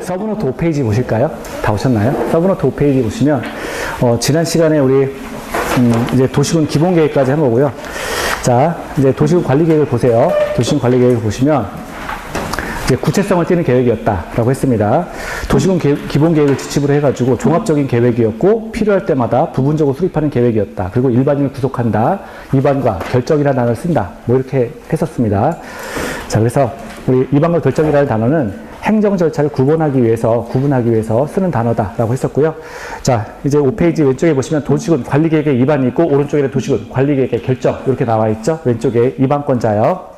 서브노트 5페이지 보실까요? 다 오셨나요? 서브노트 5페이지 보시면, 지난 시간에 우리, 이제 도시군 기본계획까지 한 거고요. 자, 이제 도시군 관리계획을 보세요. 도시군 관리계획을 보시면, 이제 구체성을 띠는 계획이었다라고 했습니다. 도시군 기본계획을 지침으로 해가지고 종합적인 계획이었고, 필요할 때마다 부분적으로 수립하는 계획이었다. 그리고 일반인을 구속한다. 위반과 결정이라는 단어를 쓴다. 뭐 이렇게 했었습니다. 자, 그래서 우리 위반과 결정이라는 단어는 행정 절차를 구분하기 위해서 쓰는 단어다라고 했었고요. 자, 이제 5페이지 왼쪽에 보시면 도시군 관리계획의 위반이 있고, 오른쪽에는 도시군 관리계획의 결정 이렇게 나와 있죠. 왼쪽에 위반권자요.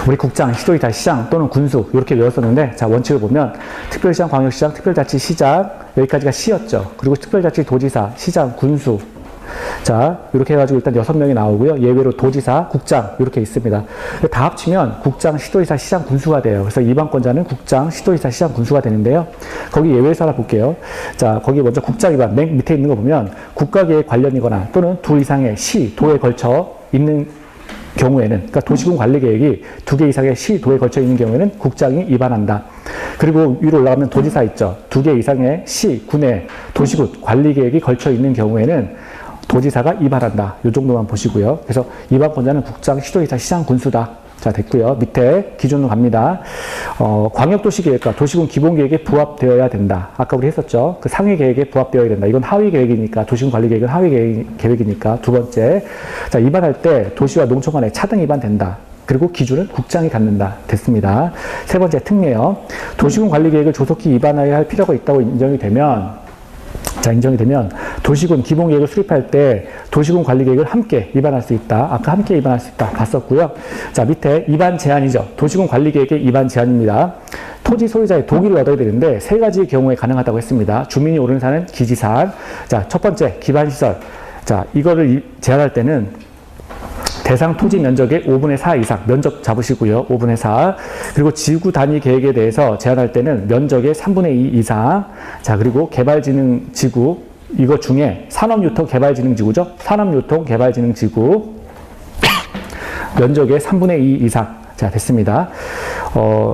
우리 국장, 시도지사, 시장 또는 군수 이렇게 외웠었는데, 자, 원칙을 보면 특별시장, 광역시장, 특별자치시장 여기까지가 시였죠. 그리고 특별자치도지사, 시장, 군수, 자, 이렇게 해가지고 일단 6명이 나오고요. 예외로 도지사, 국장 이렇게 있습니다. 다 합치면 국장, 시도지사, 시장, 군수가 돼요. 그래서 위반권자는 국장, 시도지사, 시장, 군수가 되는데요. 거기 예외에서 하나 볼게요. 자, 거기 먼저 국장 위반 맨 밑에 있는 거 보면 국가계획 관련이거나 또는 2 이상의 시, 도에 걸쳐 있는 경우에는, 그러니까 도시군 관리계획이 2개 이상의 시, 도에 걸쳐 있는 경우에는 국장이 위반한다. 그리고 위로 올라가면 도지사 있죠. 2개 이상의 시, 군의 도시군 관리계획이 걸쳐 있는 경우에는 도지사가 위반한다. 이 정도만 보시고요. 그래서 위반권자는 국장, 시도지사, 시장, 군수다. 자, 됐고요. 밑에 기준으로 갑니다. 광역도시계획과 도시군 기본계획에 부합되어야 된다. 아까 우리 했었죠. 그 상위 계획에 부합되어야 된다. 이건 하위 계획이니까, 도시군 관리계획은 하위 계획이니까. 두 번째, 자, 위반할 때 도시와 농촌 간에 차등 위반된다. 그리고 기준은 국장이 갖는다. 됐습니다. 세 번째, 특례요. 도시군 관리계획을 조속히 위반해야 할 필요가 있다고 인정이 되면, 도시군 기본계획을 수립할 때 도시군 관리계획을 함께 위반할 수 있다. 아까 함께 위반할 수 있다. 봤었고요. 자, 밑에 위반 제한이죠. 도시군 관리계획의 위반 제한입니다. 토지 소유자의 동의를 얻어야 되는데 3가지의 경우에 가능하다고 했습니다. 주민이 오른 산은 기지산. 자, 첫 번째, 기반시설. 자, 이거를 제한할 때는 대상 토지 면적의 5분의 4 이상 면적 잡으시고요. 5분의 4. 그리고 지구 단위 계획에 대해서 제한할 때는 면적의 3분의 2 이상. 자, 그리고 개발진흥지구 이거 중에 산업유통개발진흥지구죠. 산업유통개발진흥지구 면적의 3분의 2 이상. 자, 됐습니다.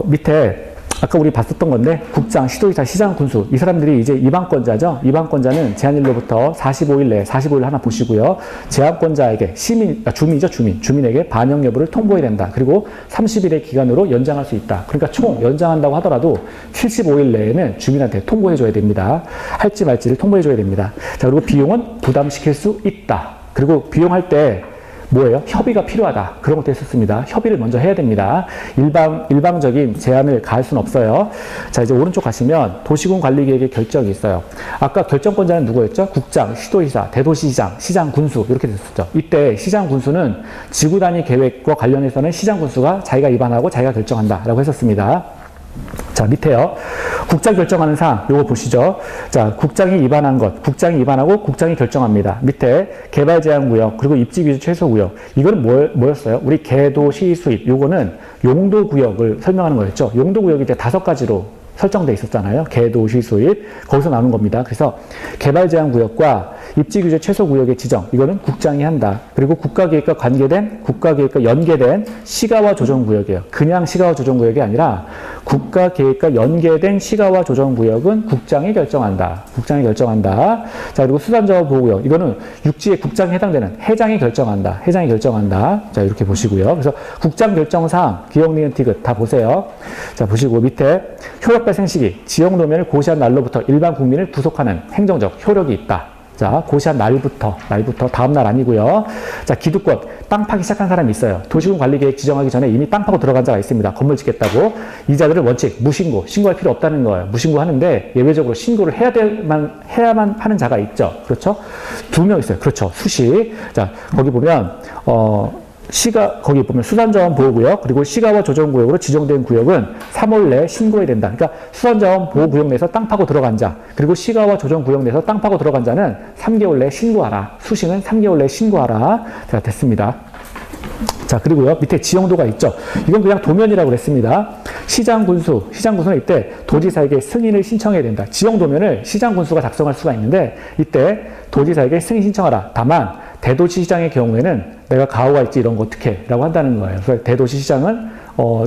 밑에 아까 우리 봤었던 건데 국장, 시도지사, 시장, 군수 이 사람들이 이제 위반권자죠. 위반권자는 제한일로부터 45일 내에 45일 하나 보시고요. 제한권자에게 주민에게 반영 여부를 통보해야 된다. 그리고 30일의 기간으로 연장할 수 있다. 그러니까 총 연장한다고 하더라도 75일 내에는 주민한테 통보해줘야 됩니다. 할지 말지를 통보해줘야 됩니다. 자, 그리고 비용은 부담시킬 수 있다. 그리고 비용할 때 뭐예요? 협의가 필요하다. 그런 것도 했었습니다. 협의를 먼저 해야 됩니다. 일방적인 제한을 가할 수는 없어요. 자, 이제 오른쪽 가시면 도시군 관리계획의 결정이 있어요. 아까 결정권자는 누구였죠? 국장, 시도지사, 대도시시장, 시장, 군수 이렇게 됐었죠. 이때 시장, 군수는 지구 단위 계획과 관련해서는 시장, 군수가 자기가 위반하고 자기가 결정한다 라고 했었습니다. 자, 밑에요. 국장 결정하는 사항, 요거 보시죠. 자, 국장이 위반한 것, 국장이 위반하고 국장이 결정합니다. 밑에 개발 제한 구역, 그리고 입지 규제 최소 구역. 이거는 뭐였어요? 우리 개도 시 수입. 요거는 용도 구역을 설명하는 거였죠. 용도 구역이 이제 5가지로 설정돼 있었잖아요. 개도 시 수입. 거기서 나오는 겁니다. 그래서 개발 제한 구역과 입지 규제 최소 구역의 지정, 이거는 국장이 한다. 그리고 국가계획과 국가계획과 연계된 시가와 조정구역이에요. 그냥 시가와 조정구역이 아니라 국가계획과 연계된 시가와 조정구역은 국장이 결정한다. 국장이 결정한다. 자, 그리고 수산자원보호구역, 이거는 육지의 국장에 해당되는 해장이 결정한다. 해장이 결정한다. 자, 이렇게 보시고요. 그래서 국장 결정사항, 기억, 니은, 디귿 다 보세요. 자, 보시고 밑에 효력 발생 시기, 지역 노면을 고시한 날로부터 일반 국민을 구속하는 행정적 효력이 있다. 자, 고시한 날부터 다음 날 아니고요. 자, 기득권, 땅 파기 시작한 사람이 있어요. 도시군 관리계획 지정하기 전에 이미 땅 파고 들어간 자가 있습니다. 건물 짓겠다고. 이 자들을 원칙 신고할 필요 없다는 거예요. 무신고하는데 예외적으로 신고를 해야만 하는 자가 있죠. 그렇죠? 2명 있어요. 그렇죠. 수시. 자, 거기 보면 거기 보면 수산자원보호구역, 그리고 시가와 조정구역으로 지정된 구역은 3월 내에 신고해야 된다. 그러니까 수산자원보호구역 내에서 땅 파고 들어간 자, 그리고 시가와 조정구역 내에서 땅 파고 들어간 자는 3개월 내에 신고하라. 수시는 3개월 내에 신고하라. 자, 됐습니다. 자, 그리고요, 밑에 지형도가 있죠. 이건 그냥 도면이라고 그랬습니다. 시장군수는 이때 도지사에게 승인을 신청해야 된다. 지형도면을 시장군수가 작성할 수가 있는데, 이때 도지사에게 승인 신청하라. 다만, 대도시시장의 경우에는 내가 가오가 있지 이런 거 어떻게 라고 한다는 거예요. 그래서 대도시시장은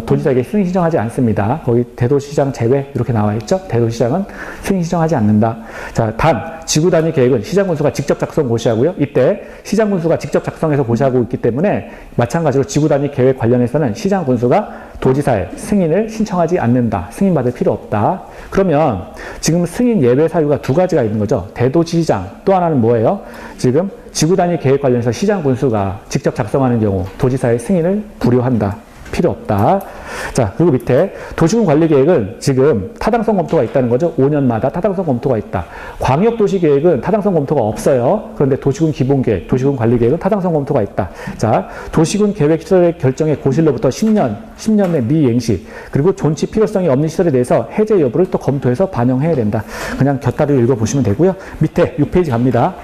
도지사에게 승인 신청하지 않습니다. 거기 대도시장 제외 이렇게 나와 있죠. 대도시장은 승인 신청하지 않는다. 자, 단 지구 단위 계획은 시장군수가 직접 작성 고시하고요. 이때 시장군수가 직접 작성해서 고시하고 있기 때문에 마찬가지로 지구 단위 계획 관련해서는 시장군수가 도지사의 승인을 신청하지 않는다. 승인받을 필요 없다. 그러면 지금 승인 예외 사유가 두 가지가 있는 거죠. 대도시장, 또 하나는 뭐예요? 지금 지구 단위 계획 관련해서 시장 군수가 직접 작성하는 경우 도지사의 승인을 불요한다. 필요 없다. 자, 그리고 밑에 도시군 관리 계획은 지금 타당성 검토가 있다는 거죠. 5년마다 타당성 검토가 있다. 광역도시 계획은 타당성 검토가 없어요. 그런데 도시군 기본 계획, 도시군 관리 계획은 타당성 검토가 있다. 자, 도시군 계획 시설의 결정의 고실로부터 10년 내 미행시, 그리고 존치 필요성이 없는 시설에 대해서 해제 여부를 또 검토해서 반영해야 된다. 그냥 곁다리를 읽어보시면 되고요. 밑에 6페이지 갑니다.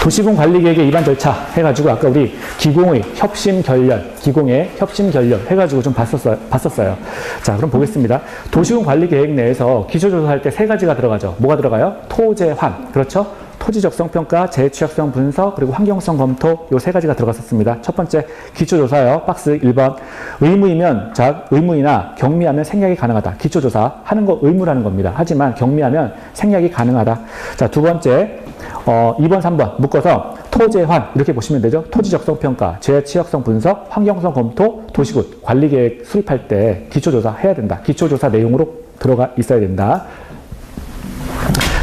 도시군 관리계획의 입안 절차 해가지고 아까 우리 기공의 협심 결렬, 기공의 협심 결렬 해가지고 좀 봤었어요. 자, 그럼 보겠습니다. 도시군 관리계획 내에서 기초조사할 때 세 가지가 들어가죠. 뭐가 들어가요? 토제환, 그렇죠? 토지 적성 평가, 재취약성 분석, 그리고 환경성 검토, 요 세 가지가 들어갔었습니다. 첫 번째 기초조사요. 박스 1번. 의무이면, 자, 의무이나 경미하면 생략이 가능하다. 기초조사 하는 거 의무라는 겁니다. 하지만 경미하면 생략이 가능하다. 자, 두 번째 2번, 3번 묶어서 토제환 이렇게 보시면 되죠. 토지 적성 평가, 재취약성 분석, 환경성 검토, 도시군 관리계획 수립할 때 기초조사 해야 된다. 기초조사 내용으로 들어가 있어야 된다.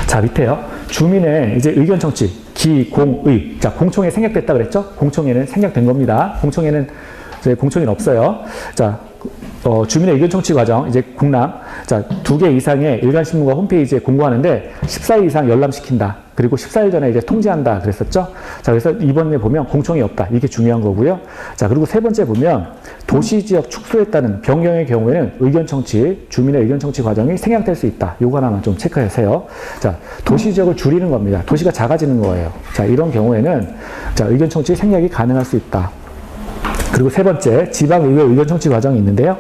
자, 밑에요. 주민의 이제 의견 청취, 기공의. 자, 공청회 생략됐다 그랬죠? 공청회는 생략된 겁니다. 공청회는 이제 공청회는 없어요. 자, 주민의 의견 청취 과정, 이제 공람. 자, 2개 이상의 일간신문과 홈페이지에 공고하는데 14일 이상 열람시킨다. 그리고 14일 전에 이제 통지한다 그랬었죠? 자, 그래서 이번에 보면 공청이 없다. 이게 중요한 거고요. 자, 그리고 세 번째 보면 도시지역 축소에 따른 변경의 경우에는 의견 청취, 주민의 의견 청취 과정이 생략될 수 있다. 요거 하나만 좀 체크하세요. 자, 도시지역을 줄이는 겁니다. 도시가 작아지는 거예요. 자, 이런 경우에는 자, 의견 청취 생략이 가능할 수 있다. 그리고 세 번째, 지방의회 의견 청취 과정이 있는데요.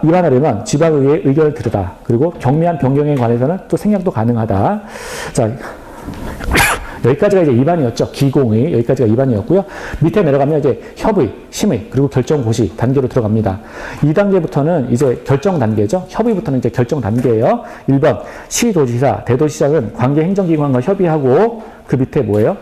입안하려면 지방의회의 의견을 들으다. 그리고 경미한 변경에 관해서는 또 생략도 가능하다. 자, 여기까지가 이제 입안이었죠. 기공의, 여기까지가 입안이었고요. 밑에 내려가면 이제 협의, 심의, 그리고 결정 고시 단계로 들어갑니다. 2단계부터는 이제 결정 단계죠. 협의부터는 이제 결정 단계예요. 1번, 시도지사, 대도시장은 관계 행정기관과 협의하고, 그 밑에 뭐예요?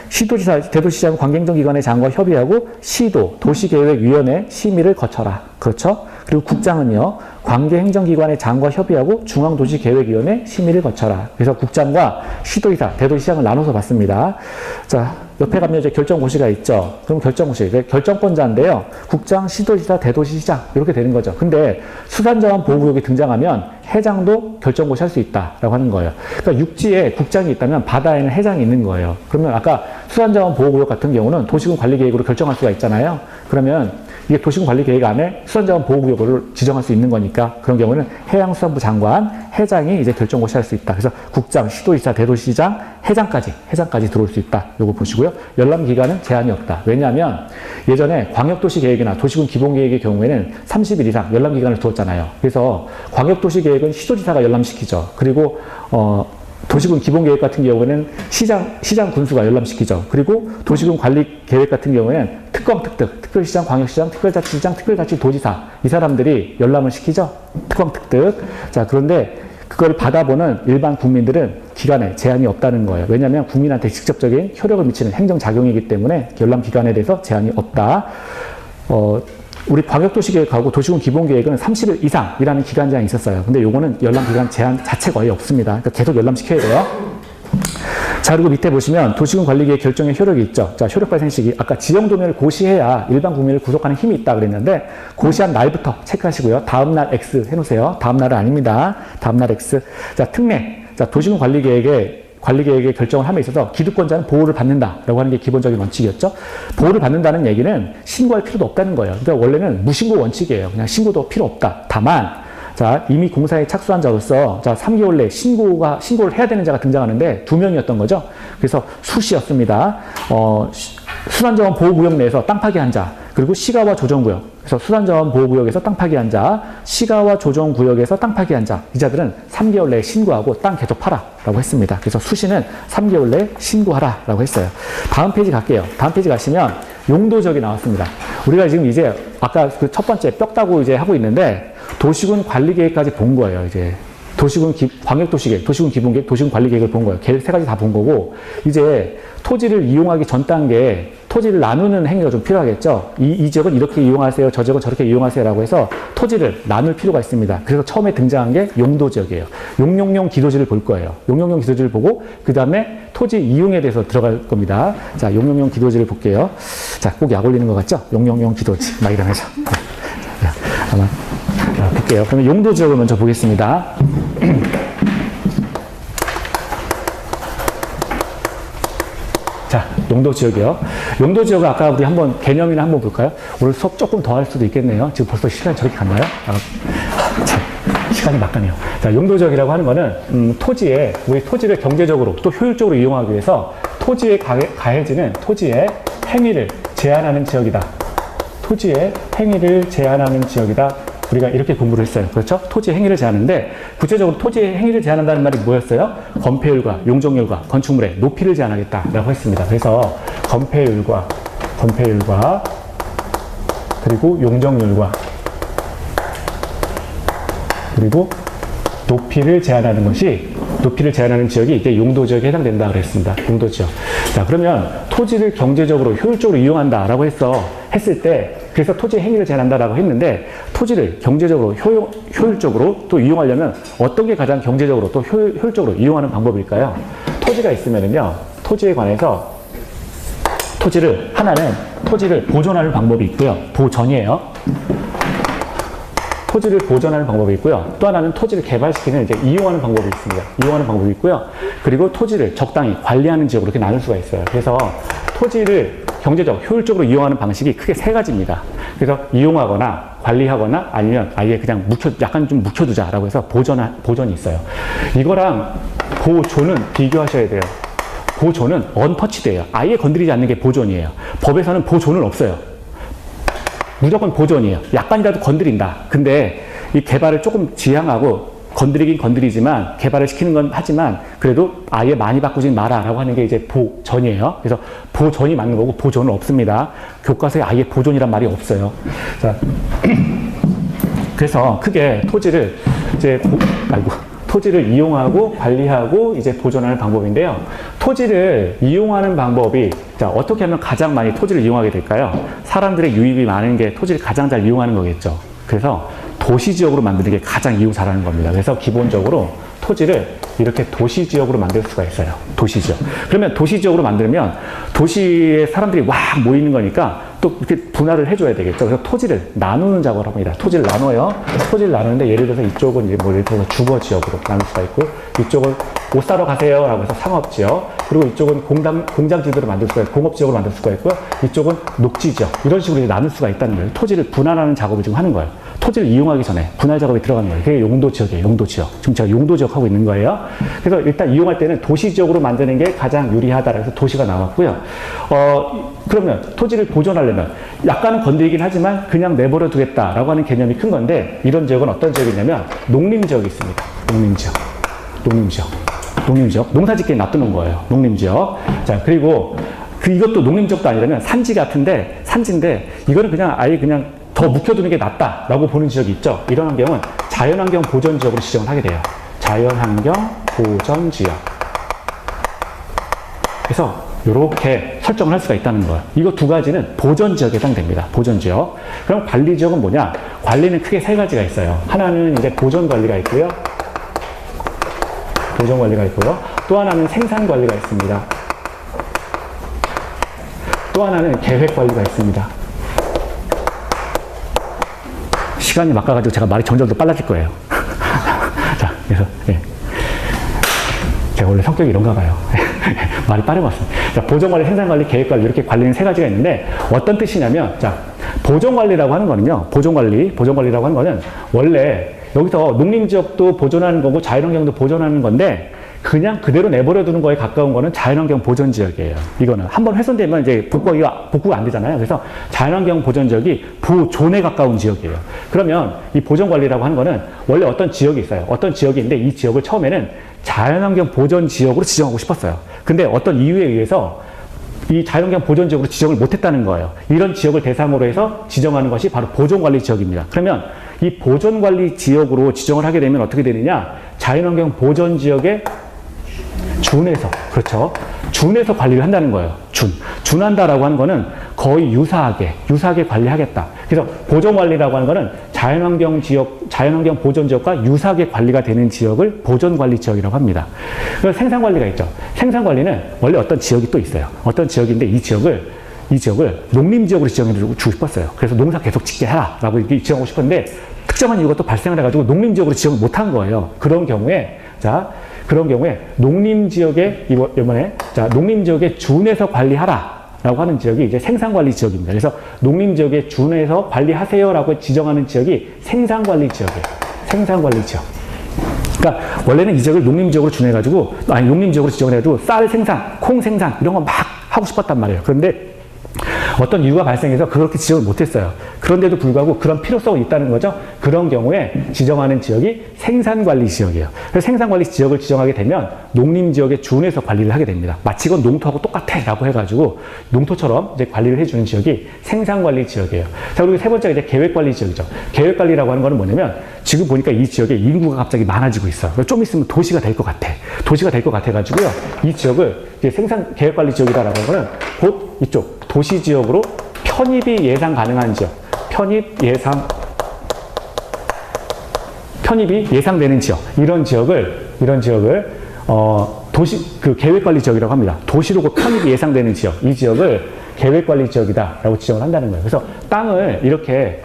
시도지사, 대도시장 관계행정기관의 장과 협의하고 시도, 도시계획위원회 심의를 거쳐라. 그렇죠? 그리고 국장은요, 관계행정기관의 장과 협의하고 중앙도시계획위원회 심의를 거쳐라. 그래서 국장과 시도지사, 대도시장을 나눠서 봤습니다. 자, 옆에 가면 이제 결정고시가 있죠. 그럼 결정고시, 결정권자인데요. 국장, 시도지사, 대도시장 이렇게 되는 거죠. 근데 수산자원 보호구역이 등장하면 해장도 결정고시 할 수 있다라고 하는 거예요. 그러니까 육지에 국장이 있다면 바다에는 해장이 있는 거예요. 그러면 아까 수산자원 보호구역 같은 경우는 도시군 관리계획으로 결정할 수가 있잖아요. 그러면 이게 도시군 관리계획 안에 수산자원 보호구역을 지정할 수 있는 거니까 그런 경우는 해양수산부 장관, 해장이 이제 결정고시 할 수 있다. 그래서 국장, 시도지사, 대도시장, 해장까지 들어올 수 있다. 요거 보시고요. 열람 기간은 제한이 없다. 왜냐하면 예전에 광역도시 계획이나 도시군 기본 계획의 경우에는 30일 이상 열람 기간을 두었잖아요. 그래서 광역도시 계획은 시도지사가 열람시키죠. 그리고 도시군 기본계획 같은 경우에는 시장 군수가 열람시키죠. 그리고 도시군 관리 계획 같은 경우에는 특별시장, 광역시장, 특별자치시장, 특별자치도지사 이 사람들이 열람을 시키죠. 특특. 자, 그런데 그걸 받아보는 일반 국민들은 기간에 제한이 없다는 거예요. 왜냐하면 국민한테 직접적인 효력을 미치는 행정작용이기 때문에 열람 기간에 대해서 제한이 없다. 우리 광역도시계획하고 도시군 기본계획은 30일 이상이라는 기간 제한이 있었어요. 근데 요거는 열람 기간 제한 자체 거의 없습니다. 그러니까 계속 열람시켜야 돼요. 자, 그리고 밑에 보시면 도시군 관리계획 결정의 효력이 있죠. 자, 효력 발생 시기. 아까 지정 도면을 고시해야 일반 국민을 구속하는 힘이 있다 그랬는데 고시한 날부터 체크하시고요. 다음날 X 해놓으세요. 다음날은 아닙니다. 다음날 X. 자, 특례. 자, 도시군 관리계획의 결정을 함에 있어서 기득권자는 보호를 받는다라고 하는 게 기본적인 원칙이었죠. 보호를 받는다는 얘기는 신고할 필요도 없다는 거예요. 그러니까 원래는 무신고 원칙이에요. 그냥 신고도 필요 없다. 다만 자, 이미 공사에 착수한 자로서 자, 3개월 내에 신고를 해야 되는 자가 등장하는데 2명이었던 거죠. 그래서 수시였습니다. 수산자원 보호구역 내에서 땅 파기한 자, 그리고 시가와 조정구역. 그래서 수산자원 보호구역에서 땅 파기한 자, 시가와 조정구역에서 땅 파기한 자, 이 자들은 3개월 내에 신고하고 땅 계속 팔아라고 했습니다. 그래서 수시는 3개월 내에 신고하라라고 했어요. 다음 페이지 갈게요. 다음 페이지 가시면 용도지역이 나왔습니다. 우리가 지금 이제 아까 그 첫 번째 뼈 따고 이제 하고 있는데 도시군 관리계획까지 본 거예요. 이제 광역도시계획, 도시군 기본계획, 도시군 관리계획을 본 거예요. 계획 세 가지 다 본 거고 이제 토지를 이용하기 전 단계에 토지를 나누는 행위가 좀 필요하겠죠. 이 지역은 이렇게 이용하세요. 저 지역은 저렇게 이용하세요라고 해서 토지를 나눌 필요가 있습니다. 그래서 처음에 등장한 게 용도지역이에요. 용용용 기도지를 볼 거예요. 용용용 기도지를 보고 그 다음에 토지 이용에 대해서 들어갈 겁니다. 자, 용용용 기도지를 볼게요. 자, 꼭 약 올리는 것 같죠? 용용용 기도지 막 이러면서 아마 볼게요. 그러면 용도지역을 먼저 보겠습니다. 자, 용도지역이요. 용도지역은 아까 우리 한번 개념이나 한번 볼까요? 오늘 수업 조금 더 할 수도 있겠네요. 지금 벌써 시간이 저렇게 갔나요? 자, 시간이 막가네요. 자, 용도지역이라고 하는 거는 우리 토지를 경제적으로 또 효율적으로 이용하기 위해서 토지에 가해지는 토지의 행위를 제한하는 지역이다. 토지의 행위를 제한하는 지역이다. 우리가 이렇게 공부를 했어요. 그렇죠? 토지의 행위를 제한하는데 구체적으로 토지의 행위를 제한한다는 말이 뭐였어요? 건폐율과 용적률과 건축물의 높이를 제한하겠다라고 했습니다. 그래서 건폐율과 그리고 용적률과 그리고 높이를 제한하는 지역이 이제 용도지역에 해당된다 그랬습니다. 용도지역. 자, 그러면 토지를 경제적으로 효율적으로 이용한다라고 했을 때 그래서 토지의 행위를 제한한다라고 했는데 토지를 경제적으로 효율적으로 또 이용하려면 어떤 게 가장 경제적으로 또 효율적으로 이용하는 방법일까요? 토지가 있으면은요, 토지에 관해서 하나는 토지를 보존하는 방법이 있고요. 보전이에요. 토지를 보존하는 방법이 있고요. 또 하나는 토지를 개발시키는 이제 이용하는 방법이 있습니다. 이용하는 방법이 있고요. 그리고 토지를 적당히 관리하는 지역으로 이렇게 나눌 수가 있어요. 그래서 토지를 경제적, 효율적으로 이용하는 방식이 크게 세 가지입니다. 그래서 이용하거나 관리하거나 아니면 아예 그냥 약간 좀 묵혀두자라고 해서 보존이 있어요. 이거랑 보존은 비교하셔야 돼요. 보존은 언터치드예요. 아예 건드리지 않는 게 보존이에요. 법에서는 보존은 없어요. 무조건 보존이에요. 약간이라도 건드린다. 근데 이 개발을 조금 지향하고 건드리긴 건드리지만 개발을 시키는 건 하지만 그래도 아예 많이 바꾸진 마라라고 하는 게 이제 보전이에요. 그래서 보전이 맞는 거고 보존은 없습니다. 교과서에 아예 보존이란 말이 없어요. 자, 그래서 크게 토지를 이용하고 관리하고 이제 보존하는 방법인데요. 토지를 이용하는 방법이 자, 어떻게 하면 가장 많이 토지를 이용하게 될까요? 사람들의 유입이 많은 게 토지를 가장 잘 이용하는 거겠죠. 그래서 도시지역으로 만드는 게 가장 이용 잘하는 겁니다. 그래서 기본적으로 토지를 이렇게 도시지역으로 만들 수가 있어요. 도시지역. 그러면 도시지역으로 만들면 도시에 사람들이 와 모이는 거니까 또 이렇게 분할을 해줘야 되겠죠. 그래서 토지를 나누는 작업을 합니다. 토지를 나눠요. 토지를 나누는데 예를 들어서 이쪽은 이제 뭐 예를 들어서 주거지역으로 나눌 수가 있고 이쪽은 옷 사러 가세요 라고 해서 상업지역 그리고 이쪽은 공장지대로 만들 수가 있고 공업지역으로 만들 수가 있고요. 이쪽은 녹지지역 이런 식으로 이제 나눌 수가 있다는 거예요. 토지를 분할하는 작업을 지금 하는 거예요. 토지를 이용하기 전에 분할 작업이 들어가는 거예요. 그게 용도지역이에요. 용도지역. 지금 제가 용도지역 하고 있는 거예요. 그래서 일단 이용할 때는 도시지역으로 만드는 게 가장 유리하다라고 해서 도시가 나왔고요. 그러면 토지를 보존하려면 약간은 건드리긴 하지만 그냥 내버려 두겠다라고 하는 개념이 큰 건데 이런 지역은 어떤 지역이냐면 농림지역이 있습니다. 농림지역. 농사짓기에 놔두는 거예요. 농림지역. 자, 그리고 이것도 농림지역도 아니라면 산지 같은데 산지인데 이거는 그냥 아예 그냥 더 묵혀두는 게 낫다라고 보는 지역이 있죠. 이런 환경은 자연환경 보전지역으로 지정을 하게 돼요. 자연환경 보전지역. 그래서 이렇게 설정을 할 수가 있다는 거예요. 이거 두 가지는 보전지역에 해당됩니다. 보전지역. 그럼 관리지역은 뭐냐? 관리는 크게 세 가지가 있어요. 하나는 이제 보전관리가 있고요. 또 하나는 생산관리가 있습니다. 또 하나는 계획관리가 있습니다. 시간이 막가가지고 제가 말이 점점 더 빨라질 거예요. 자, 그래서, 예. 제가 원래 성격이 이런가 봐요. 말이 빠른 것 같습니다. 자, 보전관리, 생산관리, 계획관리, 이렇게 관리는 세 가지가 있는데, 어떤 뜻이냐면, 자, 보전관리라고 하는 거는요, 보전관리라고 하는 거는, 원래, 여기서 농림지역도 보존하는 거고, 자연환경도 보존하는 건데, 그냥 그대로 내버려 두는 거에 가까운 거는 자연환경 보전지역이에요. 이거는 한번 훼손되면 이제 복구가 안 되잖아요. 그래서 자연환경 보전지역이 보존에 가까운 지역이에요. 그러면 이 보전관리라고 하는 거는 원래 어떤 지역이 있어요. 어떤 지역인데 이 지역을 처음에는 자연환경 보전지역으로 지정하고 싶었어요. 근데 어떤 이유에 의해서 이 자연환경 보존지역으로 지정을 못했다는 거예요. 이런 지역을 대상으로 해서 지정하는 것이 바로 보존관리지역입니다. 그러면 이 보존관리지역으로 지정을 하게 되면 어떻게 되느냐? 자연환경 보존지역에 준해서, 그렇죠. 준해서 관리를 한다는 거예요. 준한다라고 하는 거는 거의 유사하게 관리하겠다. 그래서 보존관리라고 하는 거는 자연환경 보존지역과 유사하게 관리가 되는 지역을 보존관리지역이라고 합니다. 그래서 생산관리가 있죠. 생산관리는 원래 어떤 지역이 또 있어요. 어떤 지역인데 이 지역을 농림지역으로 지정해 주고 싶었어요. 그래서 농사 계속 짓게 해라라고 이렇게 지정하고 싶었는데 특정한 이유가 또 발생을 해가지고 농림지역으로 지정을 못한 거예요. 그런 경우에 농림지역에 농림지역에 준해서 관리하라라고 하는 지역이 이제 생산관리 지역입니다. 그래서 농림지역에 준해서 관리하세요라고 지정하는 지역이 생산관리 지역이에요. 생산관리 지역. 그러니까 원래는 이 지역을 농림지역으로 농림지역으로 지정을 해가지고 쌀 생산, 콩 생산 이런 거 막 하고 싶었단 말이에요. 그런데 어떤 이유가 발생해서 그렇게 지정을 못했어요. 그런데도 불구하고 그런 필요성이 있다는 거죠. 그런 경우에 지정하는 지역이 생산관리 지역이에요. 그래서 생산관리 지역을 지정하게 되면 농림지역에 준해서 관리를 하게 됩니다. 마치 이건 농토하고 똑같아 라고 해가지고 농토처럼 이제 관리를 해주는 지역이 생산관리 지역이에요. 자, 그리고 세 번째가 이제 계획관리 지역이죠. 계획관리라고 하는 거는 뭐냐면 지금 보니까 이 지역에 인구가 갑자기 많아지고 있어요. 좀 있으면 도시가 될 것 같아. 도시가 될 것 같아가지고요. 이 지역을 이제 계획관리 지역이다라고 하는 거는 곧 이쪽 도시지역으로 편입이 예상 가능한 지역, 편입이 예상되는 지역, 이런 지역을 계획관리 지역이라고 합니다. 도시로 곧 편입이 예상되는 지역, 이 지역을 계획관리 지역이다라고 지정을 한다는 거예요. 그래서 땅을 이렇게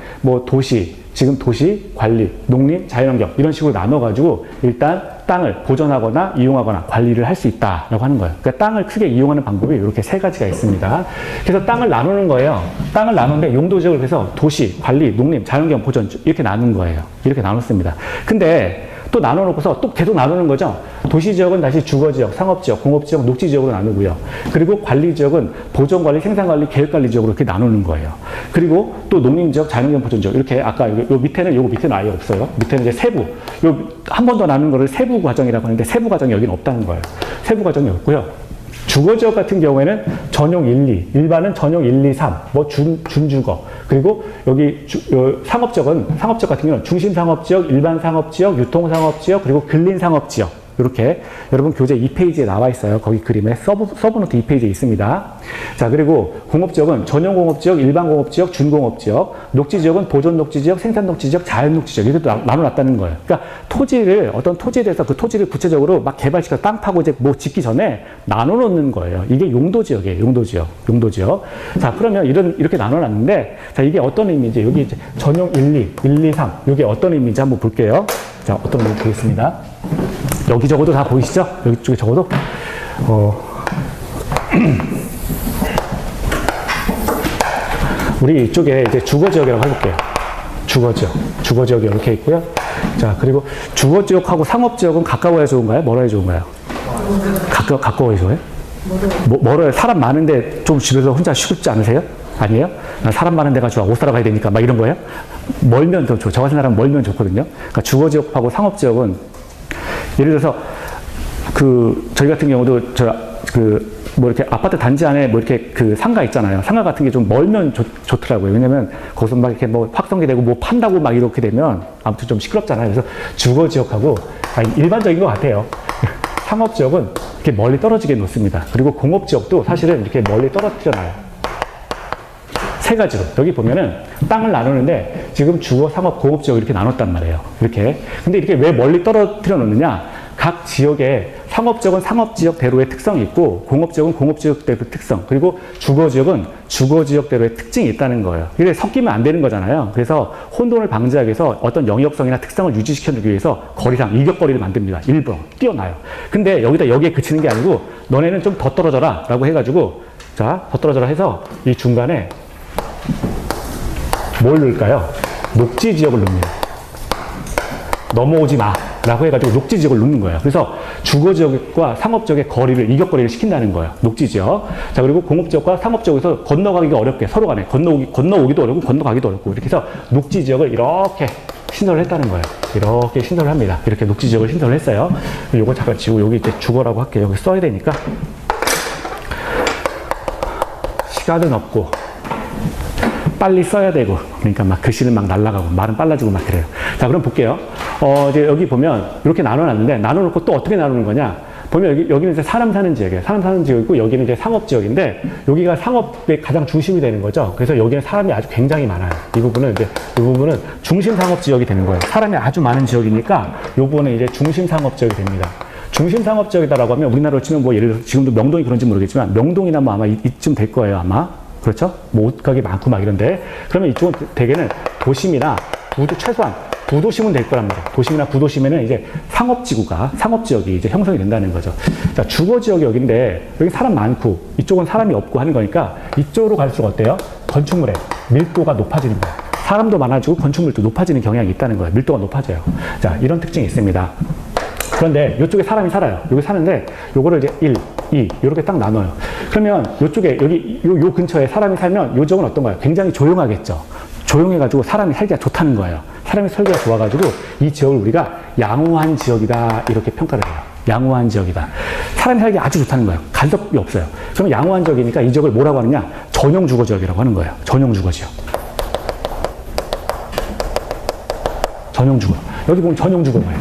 지금 도시, 관리, 농림, 자연환경 이런 식으로 나눠가지고 일단 땅을 보존하거나 이용하거나 관리를 할 수 있다라고 하는 거예요. 그러니까 땅을 크게 이용하는 방법이 이렇게 세 가지가 있습니다. 그래서 땅을 나누는 거예요. 땅을 나누는데 용도지역을 해서 도시, 관리, 농림, 자연환경, 보존 이렇게 나눈 거예요. 이렇게 나눴습니다. 근데 또 나눠놓고서 또 계속 나누는 거죠. 도시지역은 다시 주거지역, 상업지역, 공업지역, 녹지지역으로 나누고요. 그리고 관리지역은 보존관리, 생산관리, 계획관리지역으로 이렇게 나누는 거예요. 그리고 또 농림지역, 자연환경 보존지역 이렇게 아까 요 밑에는 아예 없어요. 밑에는 이제 세부, 한 번 더 나누는 거를 세부 과정이라고 하는데 세부 과정이 여기는 없다는 거예요. 세부 과정이 없고요. 주거지역 같은 경우에는 전용 1, 2, 일반은 전용 1, 2, 3, 준주거. 그리고 여기 상업지역 같은 경우는 중심상업지역, 일반상업지역, 유통상업지역, 그리고 근린상업지역. 이렇게 여러분 교재 2페이지에 나와 있어요. 거기 그림에 서브노트 2페이지에 있습니다. 자, 그리고 공업지역은 전용공업지역, 일반공업지역, 준공업지역, 녹지지역은 보존녹지지역, 생산녹지지역, 자연녹지지역 이렇게 나눠놨다는 거예요. 그러니까 어떤 토지에 대해서 그 토지를 구체적으로 막 개발시켜서 땅 파고 이제 짓기 전에 나눠놓는 거예요. 이게 용도지역이에요. 용도지역. 자, 그러면 이렇게 나눠놨는데, 자, 이게 어떤 의미인지 여기 이제 전용 1, 2, 3 이게 어떤 의미인지 한번 볼게요. 자, 어떤 의미인지 보겠습니다. 여기 적어도 다 보이시죠? 여기 쪽에 적어도 우리 이쪽에 이제 주거지역이라고 해볼게요. 주거지역이 이렇게 있고요. 자, 그리고 주거지역하고 상업지역은 가까워야 좋은가요? 멀어야 좋은가요? 가까워야 좋아요? 멀어요. 사람 많은데 좀 집에서 혼자 쉬고 싶지 않으세요? 아니에요? 사람 많은 데 가서 옷 사러 가야 되니까 막 이런 거예요? 멀면 더 좋죠. 저 같은 사람은 멀면 좋거든요. 그러니까 주거지역하고 상업지역은 예를 들어서 저희 같은 경우도 이렇게 아파트 단지 안에 이렇게 상가 있잖아요. 상가 같은 게 좀 멀면 좋더라고요. 왜냐면 거기서 막 이렇게 확성기되고 판다고 막 이렇게 되면 아무튼 좀 시끄럽잖아요. 그래서 주거지역하고 일반적인 것 같아요. 상업지역은 이렇게 멀리 떨어지게 놓습니다. 그리고 공업지역도 사실은 이렇게 멀리 떨어뜨려놔요. 세 가지로. 여기 보면은 땅을 나누는데 지금 주거, 상업, 공업지역 이렇게 나눴단 말이에요. 이렇게. 근데 이렇게 왜 멀리 떨어뜨려 놓느냐? 각 지역에 상업지역은 상업지역대로의 특성이 있고 공업지역은 공업지역대로의 특성, 그리고 주거지역은 주거지역대로의 특징이 있다는 거예요. 이게 섞이면 안 되는 거잖아요. 그래서 혼돈을 방지하기 위해서 어떤 영역성이나 특성을 유지시켜주기 위해서 거리상 이격거리를 만듭니다. 일부러 띄어놔요. 근데 여기에 그치는 게 아니고 너네는 좀 더 떨어져라 라고 해가지고 자, 더 떨어져라 해서 이 중간에 뭘 넣을까요? 녹지지역을 넣습니다. 넘어오지 마 라고 해가지고 녹지지역을 넣는 거예요. 그래서 주거지역과 상업지역의 거리를 이격거리를 시킨다는 거예요. 녹지지역. 자, 그리고 공업지역과 상업지역에서 건너가기가 어렵게 서로 간에 건너오기도 어렵고 건너가기도 어렵고 이렇게 해서 녹지지역을 이렇게 신설을 했다는 거예요. 이렇게 신설을 합니다. 이렇게 녹지지역을 신설을 했어요. 요거 잠깐 지우고 여기 이제 주거라고 할게요. 여기 써야 되니까. 시간은 없고 빨리 써야 되고 그러니까 막 글씨는 막 날아가고 말은 빨라지고 막 그래요. 자, 그럼 볼게요. 이제 여기 보면 이렇게 나눠놨는데 나눠놓고 또 어떻게 나누는 거냐? 보면 여기는 이제 사람 사는 지역이에요. 사람 사는 지역이고 여기는 이제 상업 지역인데 여기가 상업의 가장 중심이 되는 거죠. 그래서 여기는 사람이 아주 굉장히 많아요. 이 부분은 중심 상업 지역이 되는 거예요. 사람이 아주 많은 지역이니까 이 부분은 이제 중심 상업 지역이 됩니다. 중심 상업 지역이다라고 하면 우리나라로 치면 뭐 예를 들어서 지금도 명동이 그런지 모르겠지만 명동이나 뭐 아마 이쯤 될 거예요. 아마. 그렇죠? 뭐 옷가게 많고 막 이런데 그러면 이쪽은 대개는 도심이나 최소한 부도심은 될 거란 말이에요. 도심이나 부도심에는 이제 상업지역이 이제 형성이 된다는 거죠. 자, 주거지역이 여기인데, 여기 사람 많고, 이쪽은 사람이 없고 하는 거니까, 이쪽으로 갈수록 어때요? 건축물의 밀도가 높아지는 거예요. 사람도 많아지고 건축물도 높아지는 경향이 있다는 거예요. 밀도가 높아져요. 자, 이런 특징이 있습니다. 그런데 이쪽에 사람이 살아요. 여기 사는데, 요거를 이제 1, 2, 이렇게 딱 나눠요. 그러면 이쪽에, 요 근처에 사람이 살면, 요쪽은 어떤가요? 굉장히 조용하겠죠. 조용해가지고 사람이 살기가 좋다는 거예요. 사람이 살기가 좋아가지고 이 지역을 우리가 양호한 지역이다 이렇게 평가를 해요. 양호한 지역이다. 사람이 살기 아주 좋다는 거예요. 간섭이 없어요. 그럼 양호한 지역이니까 이 지역을 뭐라고 하느냐? 전용 주거 지역이라고 하는 거예요. 전용 주거 지역. 전용 주거. 여기 보면 전용 주거가예요.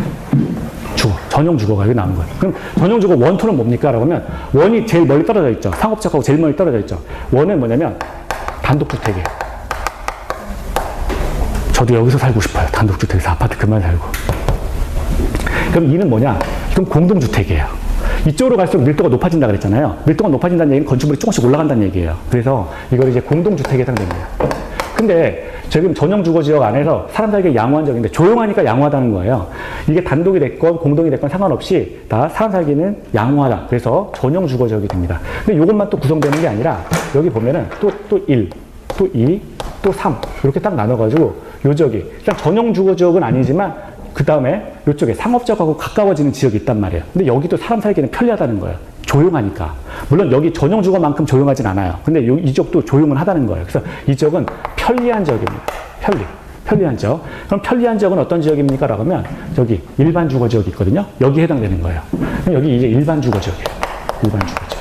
전용 주거가 여기 나오는 거예요. 그럼 전용 주거 원토는 뭡니까? 라고 하면 원이 제일 멀리 떨어져 있죠. 상업지역하고 제일 멀리 떨어져 있죠. 원은 뭐냐면 단독주택이에요. 저도 여기서 살고 싶어요. 단독주택에서 아파트 그만 살고. 그럼 이는 뭐냐? 이건 공동주택이에요. 이쪽으로 갈수록 밀도가 높아진다 그랬잖아요. 밀도가 높아진다는 얘기는 건축물이 조금씩 올라간다는 얘기예요. 그래서 이걸 이제 공동주택에 해당됩니다. 근데 지금 전용주거지역 안에서 사람 살기 양호한 지역인데 조용하니까 양호하다는 거예요. 이게 단독이 됐건 공동이 됐건 상관없이 다 사람 살기는 양호하다. 그래서 전용주거지역이 됩니다. 근데 이것만 또 구성되는 게 아니라 여기 보면은 또 1, 또 2, 또 3 이렇게 딱 나눠가지고 요 지역이 일단 전용 주거 지역은 아니지만 그 다음에 이쪽에 상업지역하고 가까워지는 지역이 있단 말이에요. 근데 여기도 사람 살기는 편리하다는 거예요. 조용하니까. 물론 여기 전용 주거만큼 조용하진 않아요. 근데 이 지역도 조용은 하다는 거예요. 그래서 이 지역은 편리한 지역입니다. 편리한 지역. 그럼 편리한 지역은 어떤 지역입니까? 라고 하면 저기 일반 주거 지역이 있거든요. 여기에 해당되는 거예요. 그럼 여기 이제 일반 주거 지역이에요. 일반 주거 지역.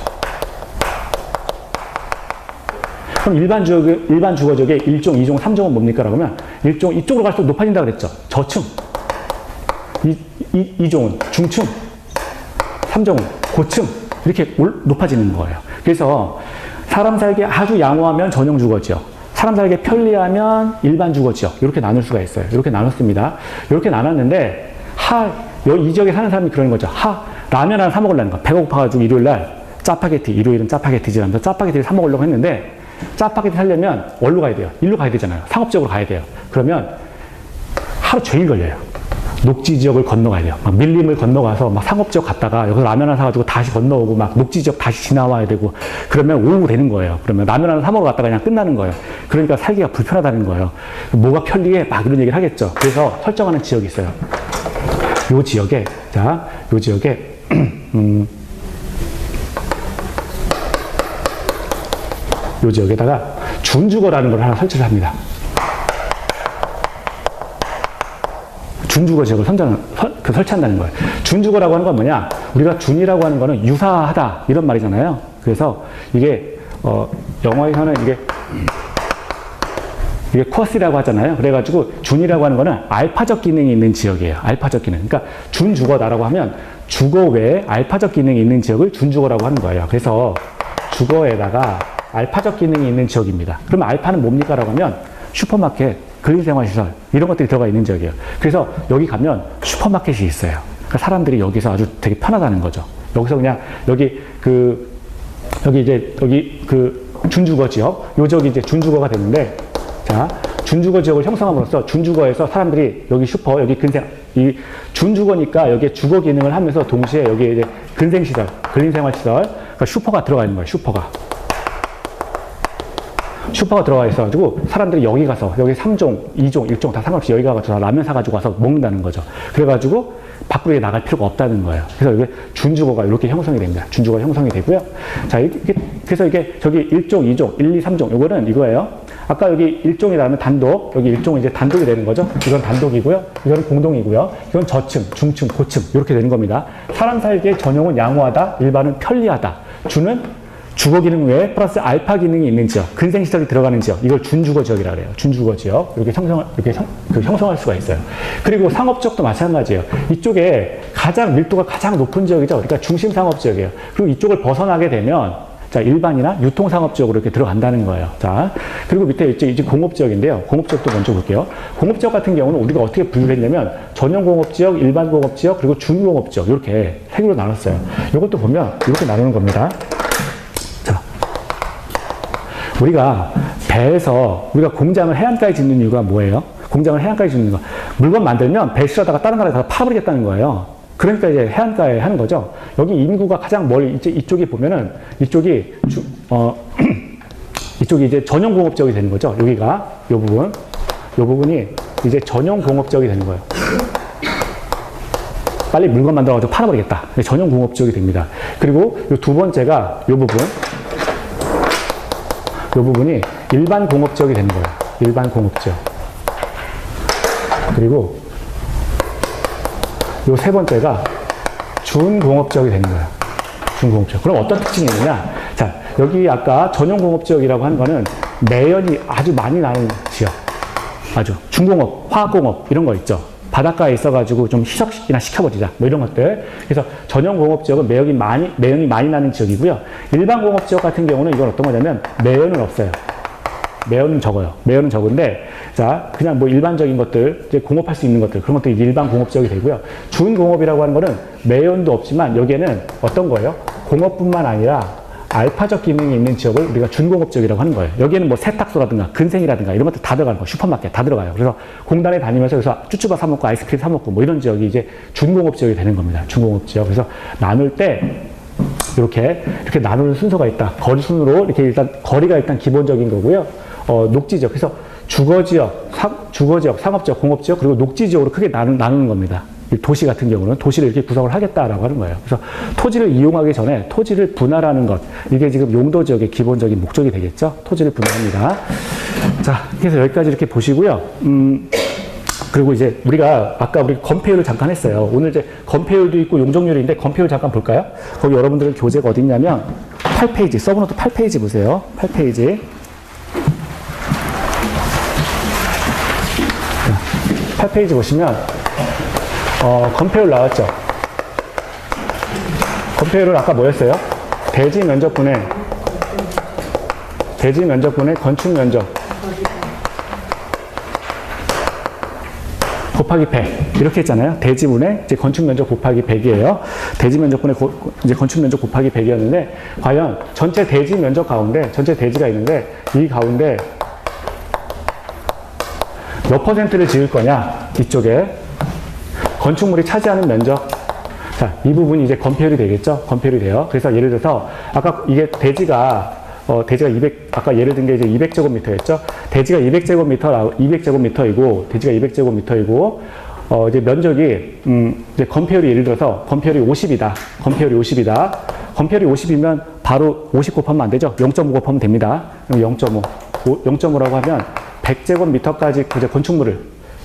그럼 일반 주거지역의 1종, 2종, 3종은 뭡니까? 라고 하면 1종, 이쪽으로 갈수록 높아진다 그랬죠. 저층. 2종은 중층. 3종은 고층. 이렇게 높아지는 거예요. 그래서 사람 살기 아주 양호하면 전용 주거지역. 사람 살기 편리하면 일반 주거지역. 이렇게 나눌 수가 있어요. 이렇게 나눴습니다. 이렇게 나눴는데, 이 지역에 사는 사람이 그러는 거죠. 라면 하나 사 먹으려는 거. 배가 고파가지고 일요일날 짜파게티, 일요일은 짜파게티지라면서 짜파게티를 사 먹으려고 했는데, 짜파게티 사려면 어디로 가야 돼요? 일로 가야 되잖아요. 상업지역으로 가야 돼요. 그러면 하루 종일 걸려요. 녹지 지역을 건너가야 돼요. 막 밀림을 건너가서 막 상업지역 갔다가 여기서 라면 하나 사가지고 다시 건너오고 막 녹지 지역 다시 지나와야 되고 그러면 오후 되는 거예요. 그러면 라면 하나 사 먹으러 갔다가 그냥 끝나는 거예요. 그러니까 살기가 불편하다는 거예요. 뭐가 편리해? 막 이런 얘기를 하겠죠. 그래서 설정하는 지역이 있어요. 요 지역에 이 지역에다가 준주거라는 걸 하나 설치를 합니다. 준주거 지역을 설치한다는 거예요. 준주거라고 하는 건 뭐냐? 우리가 준이라고 하는 거는 유사하다 이런 말이잖아요. 그래서 이게 영어에서는 이게 쿼스라고 하잖아요. 그래가지고 준이라고 하는 거는 알파적 기능이 있는 지역이에요. 알파적 기능. 그러니까 준주거다라고 하면 주거 외에 알파적 기능이 있는 지역을 준주거라고 하는 거예요. 그래서 주거에다가 알파적 기능이 있는 지역입니다. 그러면 알파는 뭡니까? 라고 하면 슈퍼마켓, 근린생활시설 이런 것들이 들어가 있는 지역이에요. 그래서 여기 가면 슈퍼마켓이 있어요. 그러니까 사람들이 여기서 아주 되게 편하다는 거죠. 여기서 그냥 여기 준주거 지역, 요 지역이 이제 준주거가 되는데 자, 준주거 지역을 형성함으로써 준주거에서 사람들이 여기 슈퍼, 여기 이 준주거니까 여기에 주거 기능을 하면서 동시에 여기에 이제 근생시설, 근린생활시설, 그러니까 슈퍼가 들어가 있는 거예요. 슈퍼가 들어가 있어가지고 사람들이 여기 가서 여기 3종, 2종, 1종 다 상관없이 여기 가서 라면 사가지고 와서 먹는다는 거죠. 그래가지고 밖으로 나갈 필요가 없다는 거예요. 그래서 이게 준주거가 이렇게 형성이 됩니다. 준주거가 형성이 되고요. 자, 그래서 이게 저기 1종, 2종, 1, 2, 3종 요거는 이거예요. 아까 여기 1종이라면 단독, 여기 1종은 이제 단독이 되는 거죠. 이건 단독이고요. 이건 공동이고요. 이건 저층, 중층, 고층 이렇게 되는 겁니다. 사람 살기에 전용은 양호하다, 일반은 편리하다. 주는 주거 기능 외에 플러스 알파 기능이 있는 지역, 근생시설이 들어가는 지역, 이걸 준주거 지역이라고 해요. 준주거 지역. 이렇게 형성할 수가 있어요. 그리고 상업 지역도 마찬가지예요. 이쪽에 밀도가 가장 높은 지역이죠. 그러니까 중심 상업 지역이에요. 그리고 이쪽을 벗어나게 되면 자, 일반이나 유통상업지역으로 이렇게 들어간다는 거예요. 자, 그리고 밑에 이제 공업지역인데요. 공업지역도 먼저 볼게요. 공업지역 같은 경우는 우리가 어떻게 분류를 했냐면 전용공업지역, 일반공업지역, 그리고 준공업지역 이렇게 세 개로 나눴어요. 이것도 보면 이렇게 나누는 겁니다. 자, 우리가 배에서 우리가 공장을 해안가에 짓는 이유가 뭐예요? 공장을 해안가에 짓는 거. 물건 만들면 배 실어다가 다른 나라에 다 파버리겠다는 거예요. 그러니까 이제 해안가에 하는 거죠. 여기 인구가 가장 멀리, 이쪽이 보면은, 이쪽이 이제 전용공업지역이 되는 거죠. 여기가, 요 부분이 이제 전용공업지역이 되는 거예요. 빨리 물건 만들어가지고 팔아버리겠다. 전용공업지역이 됩니다. 그리고 요 두 번째가 요 부분이 일반공업지역이 되는 거예요. 일반공업지역. 그리고 요 세 번째가 준공업지역이 되는 거예요. 준공업지역. 그럼 어떤 특징이 있느냐? 자, 여기 아까 전용공업지역이라고 하는 거는 매연이 아주 많이 나는 지역. 아주. 중공업, 화학공업, 이런 거 있죠. 바닷가에 있어가지고 좀 희석이나 시켜버리자. 뭐 이런 것들. 그래서 전용공업지역은 매연이 많이 나는 지역이고요. 일반공업지역 같은 경우는 이건 어떤 거냐면 매연은 없어요. 매연은 적어요. 매연은 적은데, 자, 그냥 뭐 일반적인 것들, 이제 공업할 수 있는 것들, 그런 것들이 일반 공업지역이 되고요. 준공업이라고 하는 거는 매연도 없지만 여기에는 어떤 거예요? 공업뿐만 아니라 알파적 기능이 있는 지역을 우리가 준공업지역이라고 하는 거예요. 여기에는 뭐 세탁소라든가 근생이라든가 이런 것들 다 들어가는 거예요. 슈퍼마켓 다 들어가요. 그래서 공단에 다니면서 여기서 쭈쭈바 사먹고 아이스크림 사먹고 뭐 이런 지역이 이제 준공업지역이 되는 겁니다. 준공업지역. 그래서 나눌 때 이렇게 나누는 순서가 있다. 거리 순으로 이렇게 일단 거리가 일단 기본적인 거고요. 녹지지역. 그래서 주거지역, 상업지역, 공업지역, 그리고 녹지지역으로 크게 나누는 겁니다. 도시 같은 경우는 도시를 이렇게 구성을 하겠다라고 하는 거예요. 그래서 토지를 이용하기 전에 토지를 분할하는 것. 이게 지금 용도지역의 기본적인 목적이 되겠죠. 토지를 분할합니다. 자, 그래서 여기까지 이렇게 보시고요. 그리고 이제 우리가 아까 우리 건폐율을 잠깐 했어요. 오늘 이제 건폐율도 있고 용적률인데 건폐율 잠깐 볼까요? 거기 여러분들은 교재가 어디 있냐면 8페이지, 서브노트 8페이지 보세요. 8페이지. 8페이지 보시면 건폐율 나왔죠. 건폐율은 아까 뭐였어요? 대지 면적분의 건축 면적 곱하기 100 이렇게 했잖아요. 대지분의 이제 건축 면적 곱하기 100이에요. 대지 면적분의 이제 건축 면적 곱하기 100이었는데 과연 전체 대지 면적 가운데 전체 대지가 있는데 이 가운데 몇 퍼센트를 지을 거냐? 이쪽에 건축물이 차지하는 면적. 자, 이 부분이 이제 건폐율이 되겠죠? 건폐율이 돼요. 그래서 예를 들어서 아까 이게 대지가 200, 아까 예를 든 게 이제 200제곱미터였죠? 대지가 200제곱미터이고, 대지가 200제곱미터이고, 이제 면적이, 이제 건폐율이 예를 들어서 건폐율이 50이다. 건폐율이 50이다. 건폐율이 50이면 바로 50 곱하면 안 되죠? 0.5 곱하면 됩니다. 그럼 0.5. 0.5라고 하면 100제곱미터까지 이제 건축물을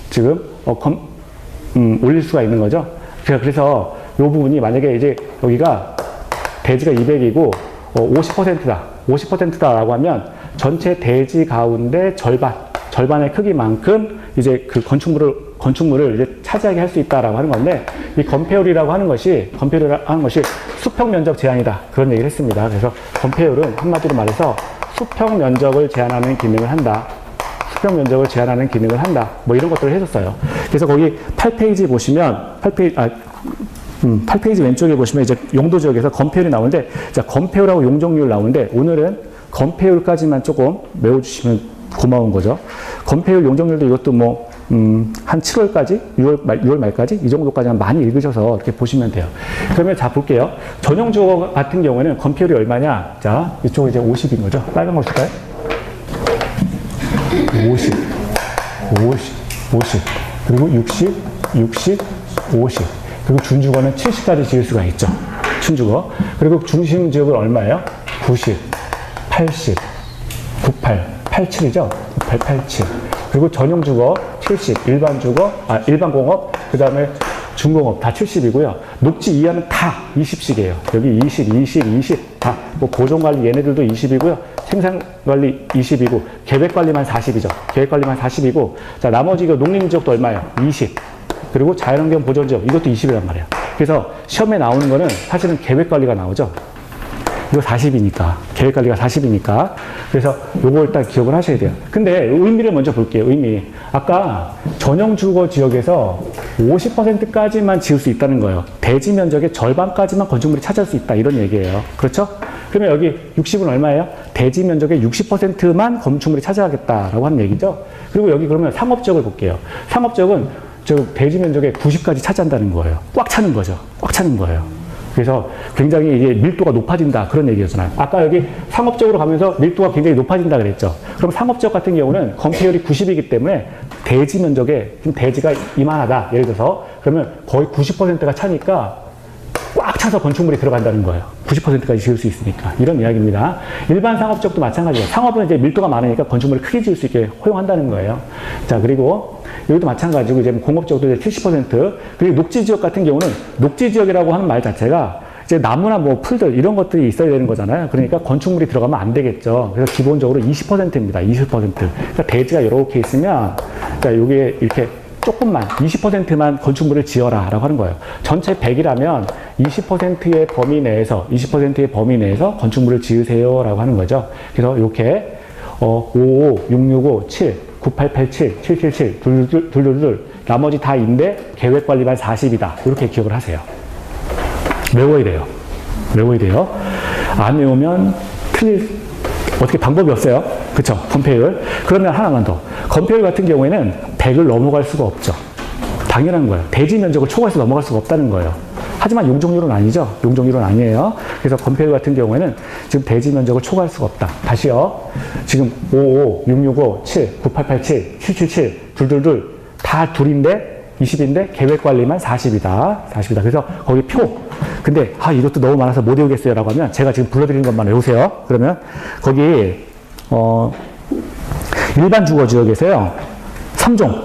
지금, 올릴 수가 있는 거죠? 그래서 이 부분이 만약에 이제 여기가 대지가 200이고, 50%다. 50%다라고 하면 전체 대지 가운데 절반의 크기만큼 이제 그 건축물을 이제 차지하게 할 수 있다라고 하는 건데, 이 건폐율이라고 하는 것이 수평 면적 제한이다. 그런 얘기를 했습니다. 그래서 건폐율은 한마디로 말해서 수평 면적을 제한하는 기능을 한다. 수평 면적을 제한하는 기능을 한다. 뭐 이런 것들을 해줬어요. 그래서 거기 8페이지 보시면 8페이지 왼쪽에 보시면 이제 용도 지역에서 건폐율이 나오는데, 자, 건폐율하고 용적률 나오는데, 오늘은 건폐율까지만 조금 외워주시면 고마운 거죠. 건폐율, 용적률도 이것도 뭐, 한 7월까지, 6월 말까지, 이 정도까지만 많이 읽으셔서 이렇게 보시면 돼요. 그러면 자, 볼게요. 전용주거 같은 경우에는 건폐율이 얼마냐? 자, 이쪽은 이제 50인 거죠. 빨간 거 쓸까요? 50. 그리고 60, 50. 그리고 준주거는 70까지 지을 수가 있죠. 준주거. 그리고 중심지역은 얼마예요? 90, 80, 98, 87이죠? 87. 그리고 전용주거 70, 일반공업, 그 다음에 중공업 다 70이고요. 녹지 이하는 다 20씩이에요. 여기 20 다. 뭐 보존관리 얘네들도 20이고요. 생산관리 20이고, 계획관리만 40이죠. 계획관리만 40이고, 자, 나머지 이거 농림지역도 얼마예요? 20. 그리고 자연환경 보존지역, 이것도 20이란 말이에요. 그래서 시험에 나오는 거는 사실은 계획관리가 나오죠. 이거 40이니까. 계획관리가 40이니까. 그래서 요거 일단 기억을 하셔야 돼요. 근데 의미를 먼저 볼게요. 의미. 아까 전용 주거 지역에서 50%까지만 지을 수 있다는 거예요. 대지 면적의 절반까지만 건축물이 차지할 수 있다. 이런 얘기예요. 그렇죠? 그러면 여기 60은 얼마예요? 대지 면적의 60%만 건축물이 차지하겠다라고 하는 얘기죠. 그리고 여기 그러면 상업지역을 볼게요. 상업지역은 저 대지 면적의 90까지 차지한다는 거예요. 꽉 차는 거죠. 꽉 차는 거예요. 그래서 굉장히 이게 밀도가 높아진다 그런 얘기였잖아요. 아까 여기 상업적으로 가면서 밀도가 굉장히 높아진다 그랬죠. 그럼 상업적 같은 경우는 건폐율이 90이기 때문에 대지 면적에 좀 대지가 이만하다. 예를 들어서 그러면 거의 90%가 차니까 꽉 차서 건축물이 들어간다는 거예요. 90%까지 지을 수 있으니까. 이런 이야기입니다. 일반 상업적도 마찬가지예요. 상업은 이제 밀도가 많으니까 건축물을 크게 지을 수 있게 허용한다는 거예요. 자, 그리고 여기도 마찬가지고 이제 공업지역도 이제 70%, 그리고 녹지지역 같은 경우는 녹지지역이라고 하는 말 자체가 이제 나무나 뭐 풀들 이런 것들이 있어야 되는 거잖아요. 그러니까 건축물이 들어가면 안 되겠죠. 그래서 기본적으로 20%입니다. 20%. 그러니까 대지가 이렇게 있으면, 그러니까 요게 이렇게 조금만 20%만 건축물을 지어라 라고 하는 거예요. 전체 100이라면 20%의 범위 내에서 20%의 범위 내에서 건축물을 지으세요 라고 하는 거죠. 그래서 이렇게 55, 665, 7, 9887, 777, 둘둘둘 나머지 다 인데 계획관리만 40이다. 이렇게 기억을 하세요. 외워야 돼요. 외워야 돼요. 안 외우면 어떻게 방법이 없어요. 그쵸? 건폐율. 그러면 하나만 더. 건폐율 같은 경우에는 100을 넘어갈 수가 없죠. 당연한 거예요. 대지 면적을 초과해서 넘어갈 수가 없다는 거예요. 하지만 용적률은 아니죠. 용적률은 아니에요. 그래서 건폐율 같은 경우에는 지금 대지 면적을 초과할 수가 없다. 다시요. 지금 55, 665, 7, 9887, 777, 둘둘둘 다 둘인데 20인데 계획관리만 40이다. 40이다. 그래서 거기 표. 근데 이것도 너무 많아서 못 외우겠어요 라고 하면 제가 지금 불러드리는 것만 외우세요. 그러면 거기 일반 주거지역에서요 3종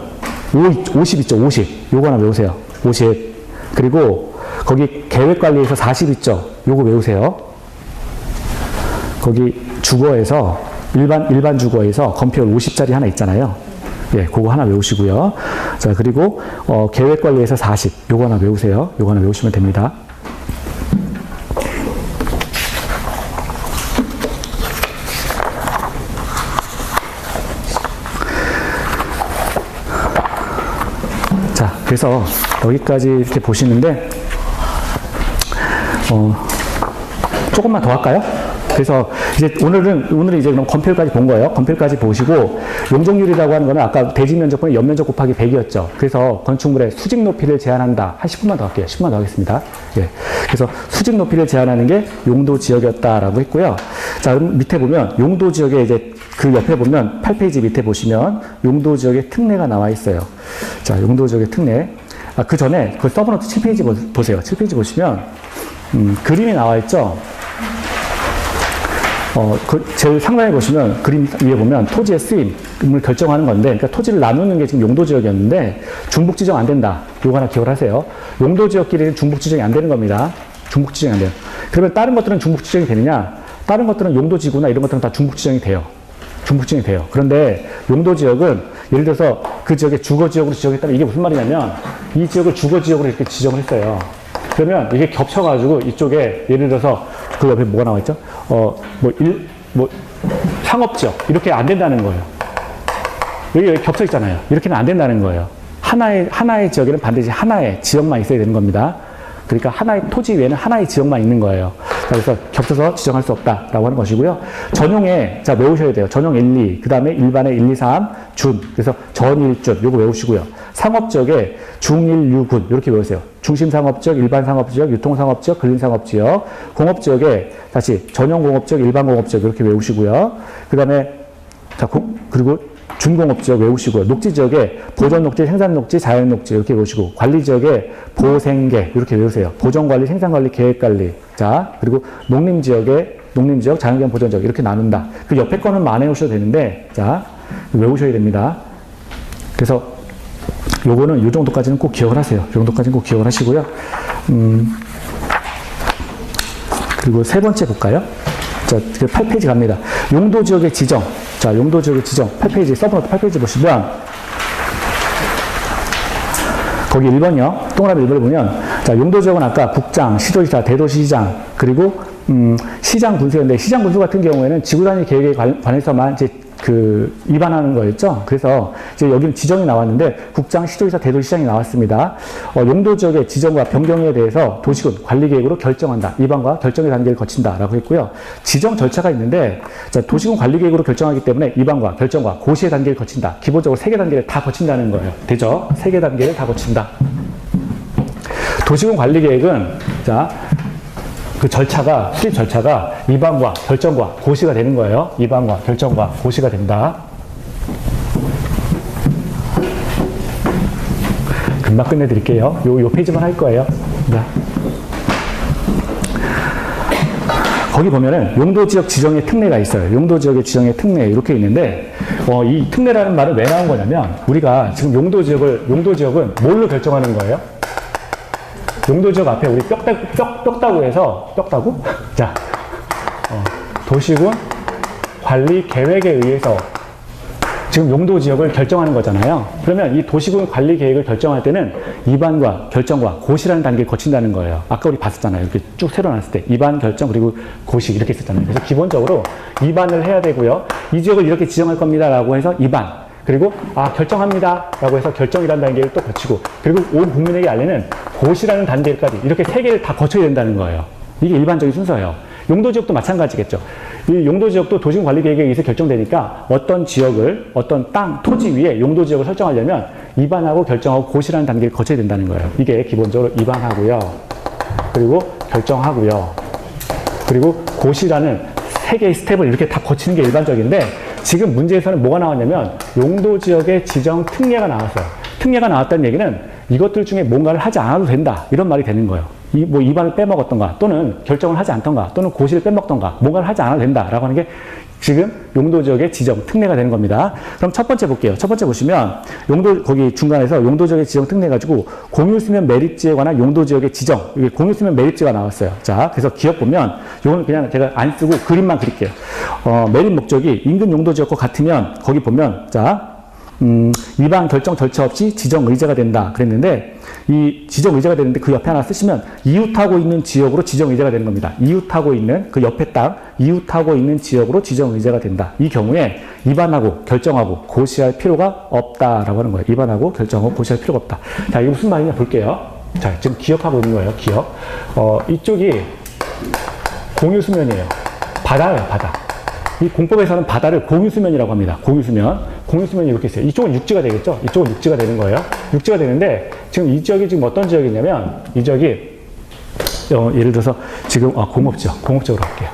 50 있죠. 50 요거 하나 외우세요. 50 그리고 거기 계획관리에서 40 있죠. 요거 외우세요. 거기 주거에서 일반 주거에서 건폐율 50짜리 하나 있잖아요. 예, 그거 하나 외우시고요. 자, 그리고 계획관리에서 40 요거 하나 외우세요. 요거 하나 외우시면 됩니다. 자, 그래서 여기까지 이렇게 보시는데 조금만 더 할까요? 그래서 이제 오늘은 이제 그럼 건폐율까지 본 거예요. 건폐율까지 보시고 용적률이라고 하는 거는 아까 대지 면적분의 연면적 곱하기 100이었죠. 그래서 건축물의 수직 높이를 제한한다. 한 10분만 더 할게요. 10분만 더 하겠습니다. 예. 그래서 수직 높이를 제한하는 게 용도 지역이었다라고 했고요. 자, 그럼 밑에 보면 용도 지역에 이제 그 옆에 보면 8페이지 밑에 보시면 용도 지역의 특례가 나와 있어요. 자, 용도 지역의 특례. 그 전에 그 서브노트 7페이지 보세요. 7페이지 보시면 그림이 나와 있죠. 제일 상단에 보시면 그림 위에 보면 토지의 쓰임을 결정하는 건데, 그러니까 토지를 나누는 게 지금 용도지역이었는데 중복 지정 안 된다. 요거 하나 기억을 하세요. 용도지역끼리는 중복 지정이 안 되는 겁니다. 중복 지정이 안 돼요. 그러면 다른 것들은 중복 지정이 되느냐? 다른 것들은 용도지구나 이런 것들은 다 중복 지정이 돼요. 중복 지정이 돼요. 그런데 용도지역은 예를 들어서 그 지역에 주거지역으로 지정했다면 이게 무슨 말이냐면 이 지역을 주거지역으로 이렇게 지정을 했어요. 그러면 이게 겹쳐가지고 이쪽에 예를 들어서 그 옆에 뭐가 나와 있죠? 상업지역 이렇게 안 된다는 거예요. 여기 겹쳐 있잖아요. 이렇게는 안 된다는 거예요. 하나의 지역에는 반드시 하나의 지역만 있어야 되는 겁니다. 그러니까 하나의 토지 외에는 하나의 지역만 있는 거예요. 그래서 겹쳐서 지정할 수 없다라고 하는 것이고요. 전용에 자 외우셔야 돼요. 전용 1, 2, 그 다음에 일반의 1, 2, 3, 준. 그래서 전일준 요거 외우시고요. 상업지역에 중1, 유, 군 이렇게 외우세요. 중심상업지역, 일반상업지역, 유통상업지역, 근린상업지역, 공업지역에 다시 전용공업지역, 일반공업지역 이렇게 외우시고요. 그 다음에 자 그리고 준공업지역 외우시고요. 녹지지역에 보존녹지, 생산녹지, 자연녹지 이렇게 외우시고 관리지역에 보생계 이렇게 외우세요. 보존관리, 생산관리, 계획관리. 자 그리고 농림지역, 자연경 보존지역 이렇게 나눈다. 그 옆에 거는 안 외우셔도 되는데 자 외우셔야 됩니다. 그래서 요거는 요 정도까지는 꼭 기억을 하세요. 요 정도까지는 꼭 기억을 하시고요. 그리고 세 번째 볼까요? 자, 8페이지 갑니다. 용도 지역의 지정. 자, 용도 지역의 지정. 8페이지, 서브노트 8페이지 보시면, 거기 1번이요. 동그라미 1번을 보면, 자, 용도 지역은 아까 국장, 시도지사, 대도시장, 그리고, 시장 군수였는데, 시장 군수 같은 경우에는 지구단위 계획에 관해서만 이제 위반하는 거였죠. 그래서 이제 여기는 지정이 나왔는데 국장, 시도지사, 대도시장이 나왔습니다. 용도 지역의 지정과 변경에 대해서 도시군 관리계획으로 결정한다. 위반과 결정의 단계를 거친다라고 했고요. 지정 절차가 있는데 자, 도시군 관리계획으로 결정하기 때문에 위반과 결정과 고시의 단계를 거친다. 기본적으로 3개 단계를 다 거친다는 거예요. 되죠? 3개 단계를 다 거친다. 도시군 관리계획은 자. 그 절차가, 수립 절차가 위반과 결정과 고시가 되는 거예요. 위반과 결정과 고시가 된다. 금방 끝내드릴게요. 요 페이지만 할 거예요. 네. 거기 보면은 용도지역 지정의 특례가 있어요. 용도지역의 지정의 특례 이렇게 있는데 이 특례라는 말은 왜 나온 거냐면 우리가 지금 용도지역은 뭘로 결정하는 거예요? 용도지역 앞에 우리 뼈다구에서 뼈다구? 자, 도시군 관리 계획에 의해서 지금 용도지역을 결정하는 거잖아요. 그러면 이 도시군 관리 계획을 결정할 때는 위반과 결정과 고시라는 단계를 거친다는 거예요. 아까 우리 봤었잖아요. 이렇게 쭉 세워놨을 때 위반, 결정, 그리고 고시 이렇게 있었잖아요. 그래서 기본적으로 위반을 해야 되고요. 이 지역을 이렇게 지정할 겁니다라고 해서 위반. 그리고 결정합니다 라고 해서 결정이라는 단계를 또 거치고 그리고 온 국민에게 알리는 고시라는 단계까지 이렇게 3개를 다 거쳐야 된다는 거예요. 이게 일반적인 순서예요. 용도지역도 마찬가지겠죠. 이 용도지역도 도시군 관리계획에 의해서 결정되니까 어떤 지역을 어떤 땅, 토지 위에 용도지역을 설정하려면 위반하고 결정하고 고시라는 단계를 거쳐야 된다는 거예요. 이게 기본적으로 위반하고요. 그리고 결정하고요. 그리고 고시라는 3개의 스텝을 이렇게 다 거치는 게 일반적인데 지금 문제에서는 뭐가 나왔냐면 용도지역의 지정 특례가 나왔어요. 특례가 나왔다는 얘기는 이것들 중에 뭔가를 하지 않아도 된다. 이런 말이 되는 거예요. 위반을 빼먹었던가 또는 결정을 하지 않던가 또는 고시를 빼먹던가 뭔가를 하지 않아도 된다라고 하는 게 지금 용도지역의 지정 특례가 되는 겁니다. 그럼 첫 번째 볼게요. 첫 번째 보시면 거기 중간에서 용도지역의 지정 특례 가지고 공유수면 매립지에 관한 용도지역의 지정. 이게 공유수면 매립지가 나왔어요. 자, 그래서 기억 보면 이거는 그냥 제가 안 쓰고 그림만 그릴게요. 매립 목적이 인근 용도지역과 같으면 거기 보면 자. 위반 결정 절차 없이 지정 의제가 된다 그랬는데 이 지정 의제가 되는데 그 옆에 하나 쓰시면 이웃하고 있는 지역으로 지정 의제가 되는 겁니다. 이웃하고 있는 그 옆에 땅 이웃하고 있는 지역으로 지정 의제가 된다. 이 경우에 위반하고 결정하고 고시할 필요가 없다라고 하는 거예요. 위반하고 결정하고 고시할 필요가 없다. 자, 이게 무슨 말이냐 볼게요. 자, 지금 기억하고 있는 거예요. 기억. 이쪽이 공유수면이에요. 바다예요. 바다. 이 공법에서는 바다를 공유수면이라고 합니다. 공유수면이 이렇게 있어요. 이쪽은 육지가 되겠죠? 이쪽은 육지가 되는 거예요. 육지가 되는데, 지금 이 지역이 지금 어떤 지역이냐면, 이 지역이, 예를 들어서 지금, 공업적으로 할게요.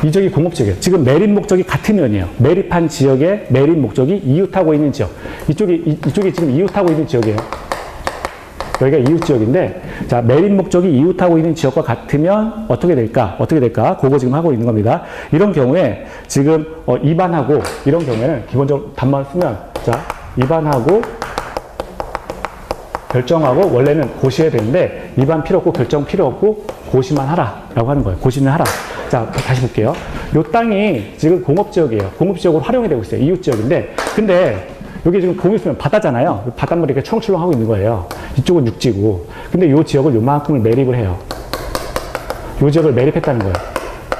이 지역이 공업지역이에요. 지금 매립 목적이 같은 면이에요. 매립한 지역의 매립 목적이 이웃하고 있는 지역. 이쪽이 지금 이웃하고 있는 지역이에요. 여기가 이웃 지역인데, 자, 매립 목적이 이웃하고 있는 지역과 같으면 어떻게 될까? 그거 지금 하고 있는 겁니다. 이런 경우에 지금, 위반하고, 이런 경우에는 기본적으로 답만 쓰면, 자, 위반하고, 결정하고, 원래는 고시해야 되는데, 위반 필요 없고, 결정 필요 없고, 고시만 하라. 라고 하는 거예요. 고시는 하라. 자, 다시 볼게요. 요 땅이 지금 공업지역이에요. 공업지역으로 활용이 되고 있어요. 이웃 지역인데, 근데, 여기 지금 공유수면 바다잖아요. 바닷물이 이렇게 철렁철렁 하고 있는 거예요. 이쪽은 육지고. 근데 이 지역을 요만큼을 매립을 해요. 이 지역을 매립했다는 거예요.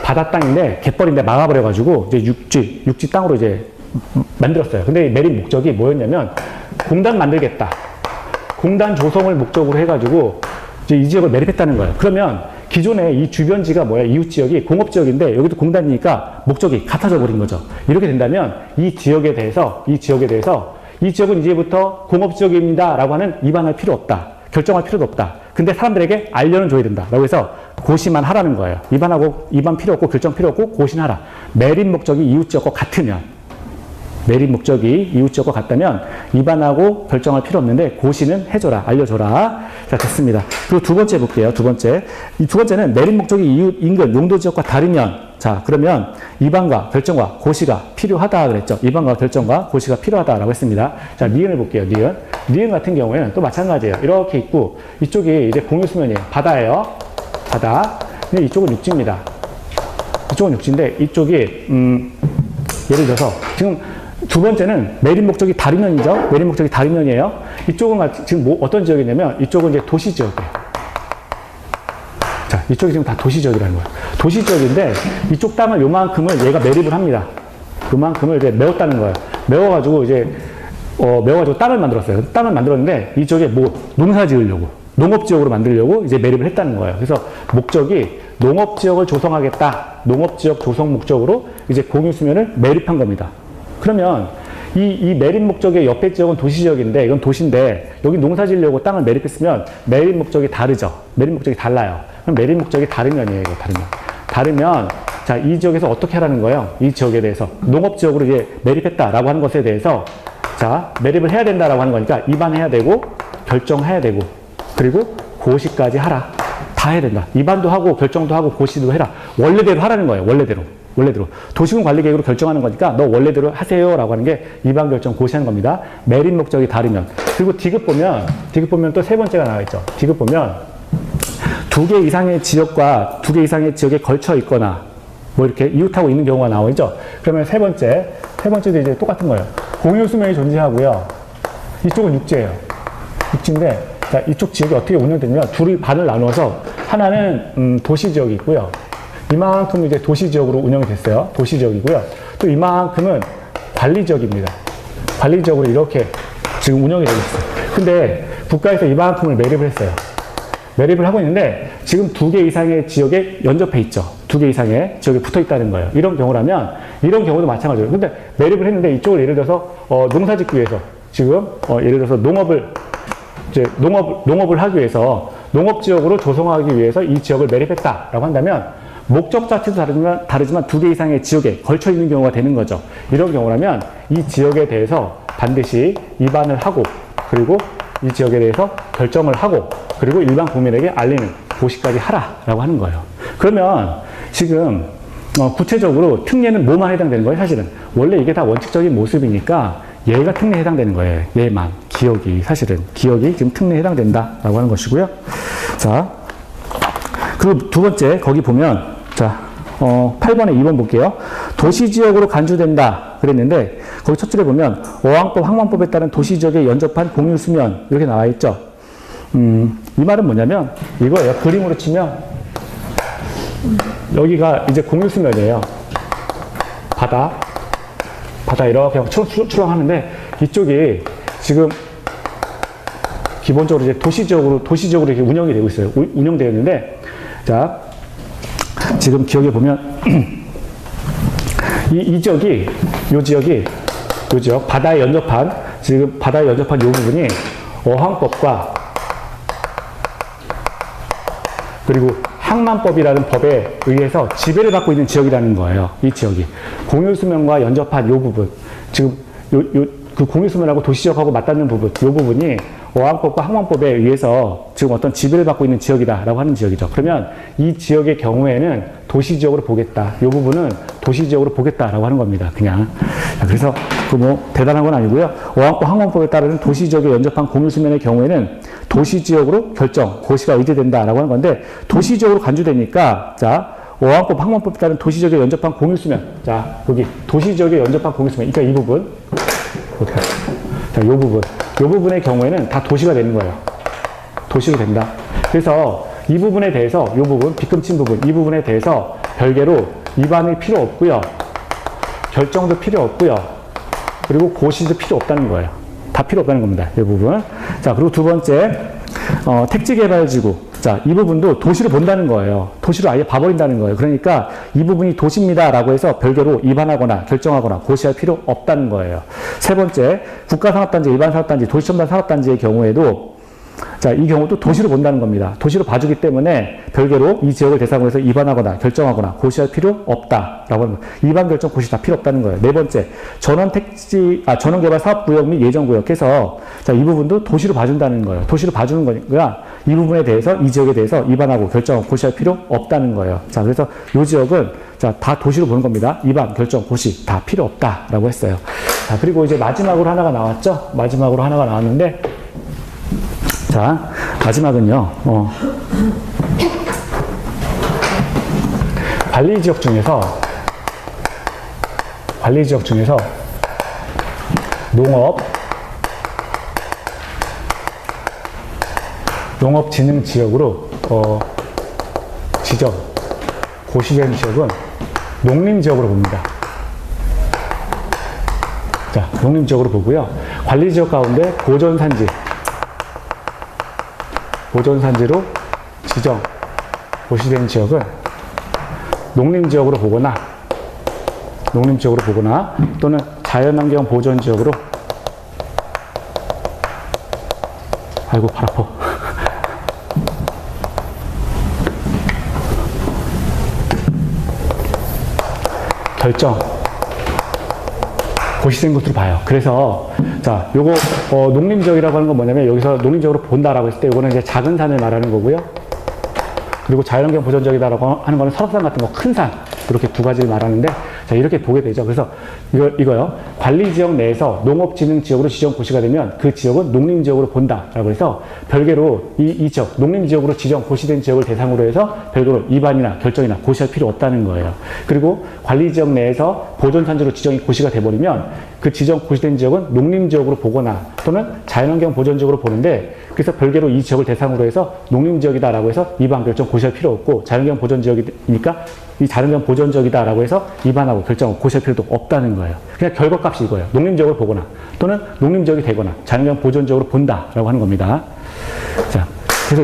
바다 땅인데, 갯벌인데 막아버려가지고, 이제 육지 땅으로 이제 만들었어요. 근데 매립 목적이 뭐였냐면, 공단 만들겠다. 공단 조성을 목적으로 해가지고, 이제 이 지역을 매립했다는 거예요. 그러면, 기존에 이 주변지가 뭐야? 이웃 지역이 공업지역인데 여기도 공단이니까 목적이 같아져 버린 거죠. 이렇게 된다면 이 지역에 대해서 이 지역은 이제부터 공업지역입니다 라고 하는 위반할 필요 없다. 결정할 필요도 없다. 근데 사람들에게 알려는 줘야 된다. 라고 해서 고시만 하라는 거예요. 위반 필요 없고 결정 필요 없고 고시는 하라. 매립 목적이 이웃 지역과 같으면 매립 목적이 이웃 지역과 같다면 위반하고 결정할 필요 없는데 고시는 해줘라, 알려줘라. 자, 됐습니다. 그리고 두 번째 볼게요. 두 번째는 매립 목적이 이웃 인근 용도 지역과 다르면 자, 그러면 이반과 결정과 고시가 필요하다 그랬죠. 이반과 결정과 고시가 필요하다라고 했습니다. 자, 니은을 볼게요. 니은. 니은 같은 경우에는 또 마찬가지예요. 이렇게 있고 이쪽이 이제 공유수면이에요. 바다예요. 바다. 근데 이쪽은 육지입니다. 이쪽은 육지인데 이쪽이 예를 들어서 지금 두 번째는 매립 목적이 다르면이죠. 매립 목적이 다르면이에요. 이쪽은 지금 뭐 어떤 지역이냐면 이쪽은 이제 도시 지역이에요. 자, 이쪽이 지금 다 도시 지역이라는 거예요. 도시 지역인데 이쪽 땅을 요만큼을 얘가 매립을 합니다. 요만큼을 이제 메웠다는 거예요. 메워가지고 이제 메워가지고 땅을 만들었어요. 땅을 만들었는데 이쪽에 뭐 농사 지으려고 농업 지역으로 만들려고 이제 매립을 했다는 거예요. 그래서 목적이 농업 지역을 조성하겠다. 농업 지역 조성 목적으로 이제 공유 수면을 매립한 겁니다. 그러면 이 매립 목적의 옆에 지역은 도시 지역인데 이건 도시인데 여기 농사 지으려고 땅을 매립했으면 매립 목적이 다르죠. 매립 목적이 달라요. 그럼 매립 목적이 다르면이에요. 이거 다르면 자, 이 지역에서 어떻게 하라는 거예요? 이 지역에 대해서 농업 지역으로 이제 매립했다라고 하는 것에 대해서 자, 매립을 해야 된다라고 하는 거니까 입안해야 되고 결정해야 되고 그리고 고시까지 하라. 다 해야 된다. 입안도 하고 결정도 하고 고시도 해라. 원래대로 하라는 거예요. 원래대로. 도시군 관리계획으로 결정하는 거니까 너 원래대로 하세요라고 하는 게 입안 결정 고시하는 겁니다. 매립 목적이 다르면. 그리고 디귿 보면 또 세 번째가 나와 있죠. 디귿 보면 두 개 이상의 지역과 두 개 이상의 지역에 걸쳐 있거나 뭐 이렇게 이웃하고 있는 경우가 나오죠. 그러면 세 번째도 이제 똑같은 거예요. 공유 수면이 존재하고요. 이쪽은 육지예요. 육지인데 자, 이쪽 지역이 어떻게 운영되냐면 둘이 반을 나누어서 하나는 도시 지역이 있고요. 이만큼 이제 도시 지역으로 운영이 됐어요. 도시 지역이고요. 또 이만큼은 관리 지역입니다. 관리 지역으로 이렇게 지금 운영이 되고 있어요. 근데 국가에서 이만큼을 매립을 했어요. 매립을 하고 있는데 지금 두 개 이상의 지역에 연접해 있죠. 두 개 이상의 지역에 붙어 있다는 거예요. 이런 경우라면 이런 경우도 마찬가지예요. 근데 매립을 했는데 이쪽을 예를 들어서 농사 짓기 위해서 지금 예를 들어서 농업을 하기 위해서 농업 지역으로 조성하기 위해서 이 지역을 매립했다라고 한다면 목적 자체도 다르지만 두 개 이상의 지역에 걸쳐 있는 경우가 되는 거죠. 이런 경우라면 이 지역에 대해서 반드시 입안을 하고 그리고 이 지역에 대해서 결정을 하고 그리고 일반 국민에게 알리는 고시까지 하라라고 하는 거예요. 그러면 지금 구체적으로 특례는 뭐만 해당되는 거예요? 사실은 원래 이게 다 원칙적인 모습이니까 얘가 특례에 해당되는 거예요. 얘만 기억이 지금 특례에 해당된다라고 하는 것이고요. 자, 그리고 두 번째 거기 보면 자 8번에 2번 볼게요. 도시지역으로 간주된다 그랬는데 거기 첫 줄에 보면 어항법 항만법에 따른 도시지역에 연접한 공유수면 이렇게 나와 있죠. 이 말은 뭐냐면 이거예요. 그림으로 치면 여기가 이제 공유수면이에요. 바다 이렇게 출렁하는데 이쪽이 지금 기본적으로 이제 도시적으로 이렇게 운영이 되고 있어요. 운영되어 있는데, 자, 지금 기억해 보면, 이 지역이, 요 지역, 바다에 연접한 요 부분이 어항법과 그리고 항만법이라는 법에 의해서 지배를 받고 있는 지역이라는 거예요. 이 지역이. 공유수면과 연접한 요 부분. 지금 그 공유수면하고 도시지역하고 맞닿는 부분. 요 부분이 어항법과 항만법에 의해서 지금 어떤 지배를 받고 있는 지역이다라고 하는 지역이죠. 그러면 이 지역의 경우에는 도시지역으로 보겠다. 이 부분은 도시지역으로 보겠다라고 하는 겁니다. 그냥. 그래서 그 뭐 대단한 건 아니고요. 어항법 항만법에 따르는 도시지역에 연접한 공유수면의 경우에는 도시지역으로 결정, 고시가 의제된다라고 하는 건데 도시지역으로 간주되니까 자 어항법 항만법에 따른 도시지역에 연접한 공유수면 자 여기 도시지역에 연접한 공유수면 그러니까 이 부분 어떻게 할까요? 자, 요 부분의 경우에는 다 도시가 되는 거예요. 도시로 된다. 그래서 이 부분에 대해서, 요 부분, 빗금친 부분, 이 부분에 대해서 별개로 입안이 필요 없고요. 결정도 필요 없고요. 그리고 고시도 필요 없다는 거예요. 다 필요 없다는 겁니다. 이 부분. 자, 그리고 두 번째, 택지개발지구. 자, 이 부분도 도시로 본다는 거예요. 도시로 아예 봐버린다는 거예요. 그러니까 이 부분이 도시입니다라고 해서 별개로 입안하거나 결정하거나 고시할 필요 없다는 거예요. 세 번째, 국가산업단지, 일반산업단지, 도시첨단산업단지의 경우에도 자, 이 경우도 도시로 본다는 겁니다. 도시로 봐주기 때문에 별개로 이 지역을 대상으로 해서 입안하거나 결정하거나 고시할 필요 없다라고 하는 거예요. 입안 결정 고시 다 필요 없다는 거예요. 네 번째, 전원개발 사업구역 및 예정구역해서 자, 이 부분도 도시로 봐준다는 거예요. 도시로 봐주는 거니까 이 부분에 대해서 이 지역에 대해서 입안하고 결정하고 고시할 필요 없다는 거예요. 자, 그래서 이 지역은 자, 다 도시로 보는 겁니다. 입안, 결정, 고시 다 필요 없다라고 했어요. 자, 그리고 이제 마지막으로 하나가 나왔죠. 마지막으로 하나가 나왔는데, 자, 마지막은요. 관리 지역 중에서 농업진흥지역으로 지정, 고시된 지역은 농림지역으로 봅니다. 자, 농림지역으로 보고요. 관리지역 가운데 보존산지로 지정, 고시된 지역은 농림지역으로 보거나 또는 자연환경 보존지역으로, 아이고 발 아파. 결정, 고시된 곳으로 봐요. 그래서 자, 요거 농림지역이라고 하는 건 뭐냐면 여기서 농림지역으로 본다라고 했을 때 요거는 이제 작은 산을 말하는 거고요. 그리고 자연환경 보존지역이다라고 하는 거는 설악산 같은 거 큰 산, 이렇게 두 가지를 말하는데, 자, 이렇게 보게 되죠. 그래서 이거요. 관리지역 내에서 농업진흥지역으로 지정 고시가 되면 그 지역은 농림지역으로 본다라고 해서 별개로 이 지역, 농림지역으로 지정 고시된 지역을 대상으로 해서 별도로 입안이나 결정이나 고시할 필요 없다는 거예요. 그리고 관리지역 내에서 보존산지로 지정이 고시가 돼버리면 그 지정 고시된 지역은 농림지역으로 보거나 또는 자연환경 보존지역으로 보는데, 그래서 별개로 이 지역을 대상으로 해서 농림지역이다라고 해서 입안 결정 고시할 필요 없고, 자연환경 보존지역이니까 이 자연환경 보존지역이다라고 해서 입안하고 결정 고시할 필요도 없다는 거예요. 그냥 결과값이 이거예요. 농림지역으로 보거나 또는 농림지역이 되거나 자연환경 보존지역으로 본다라고 하는 겁니다. 자, 그래서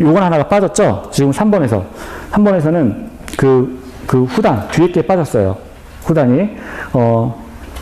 요건 하나가 빠졌죠. 지금 3번에서는 그 후단 뒤에 게 빠졌어요. 후단이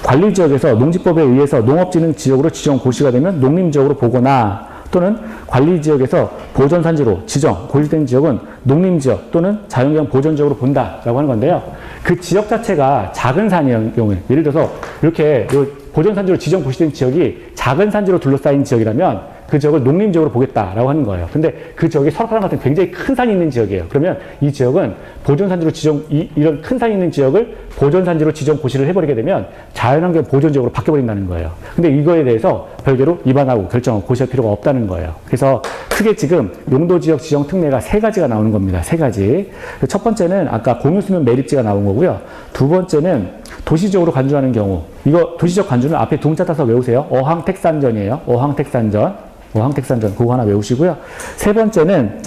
관리지역에서 농지법에 의해서 농업진흥지역으로 지정 고시가 되면 농림지역으로 보거나 또는 관리지역에서 보존산지로 지정, 고시된 지역은 농림지역 또는 자연환경 보존지역으로 본다라고 하는 건데요. 그 지역 자체가 작은 산의 경우에, 예를 들어서 이렇게 보존산지로 지정, 고시된 지역이 작은 산지로 둘러싸인 지역이라면 그 지역을 농림지역으로 보겠다라고 하는 거예요. 근데 그 지역이 설악산 같은 굉장히 큰 산이 있는 지역이에요. 그러면 이 지역은 보존산지로 지정, 이런 큰 산이 있는 지역을 보존산지로 지정 고시를 해버리게 되면 자연환경 보존지역으로 바뀌어버린다는 거예요. 근데 이거에 대해서 별개로 입안하고 결정하고 고시할 필요가 없다는 거예요. 그래서 크게 지금 용도지역 지정 특례가 3가지가 나오는 겁니다. 3가지. 첫 번째는 아까 공유수면 매립지가 나온 거고요. 두 번째는 도시적으로 간주하는 경우. 이거 도시적 간주는 앞에 둥자 따서 외우세요. 어항택산전이에요. 어항택산전 그거 하나 외우시고요. 세 번째는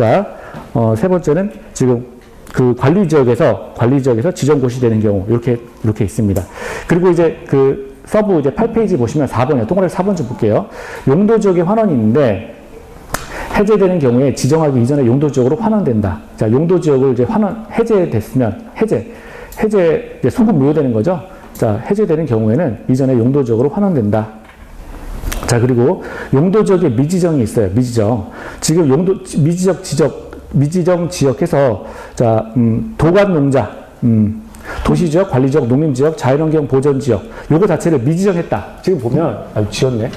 지금 그 관리지역에서 지정 고시되는 경우 이렇게 있습니다. 그리고 이제 그 서브 이제 8페이지 보시면 4번이요. 동그라미 4번 좀 볼게요. 용도지역에 환원이 있는데 해제되는 경우에 지정하기 이전에 용도지역으로 환원된다. 자, 용도지역을 이제 해제됐으면 해제 이제 소급 무효되는 거죠. 자, 해제되는 경우에는 이전에 용도지역으로 환원된다. 자, 그리고 용도지역에 미지정이 있어요. 미지정. 지금 미지정 지역에서 자, 도관농자, 도시지역, 관리지역, 농림지역, 자연환경 보존지역 요거 자체를 미지정했다. 지금 보면 지웠네.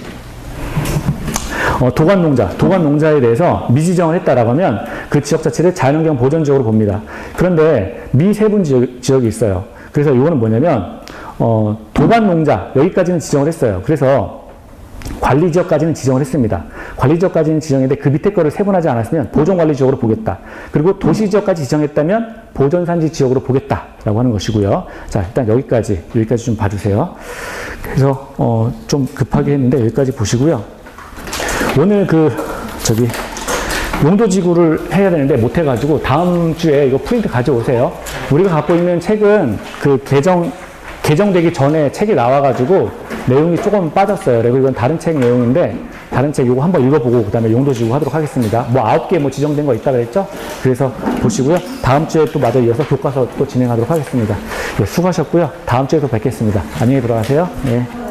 도관농자에 대해서 미지정을 했다라고 하면 그 지역 자체를 자연환경 보존지역으로 봅니다. 그런데 미세분 지역이 있어요. 그래서 이거는 뭐냐면 도관농자 여기까지는 지정을 했어요. 그래서 관리지역까지는 지정을 했습니다. 관리지역까지는 지정했는데 그 밑에 거를 세분하지 않았으면 보존관리지역으로 보겠다. 그리고 도시지역까지 지정했다면 보존산지 지역으로 보겠다라고 하는 것이고요. 자, 일단 여기까지 좀 봐주세요. 그래서 좀 급하게 했는데 여기까지 보시고요. 오늘 용도지구를 해야 되는데 못해가지고 다음 주에 이거 프린트 가져오세요. 우리가 갖고 있는 책은 그 개정되기 전에 책이 나와가지고 내용이 조금 빠졌어요. 그리고 이건 다른 책 내용인데 다른 책 이거 한번 읽어보고 그 다음에 용도지구 하도록 하겠습니다. 9개 지정된 거 있다 그랬죠? 그래서 보시고요. 다음 주에 또 마저 이어서 교과서 또 진행하도록 하겠습니다. 예, 수고하셨고요. 다음 주에 또 뵙겠습니다. 안녕히 들어가세요. 예.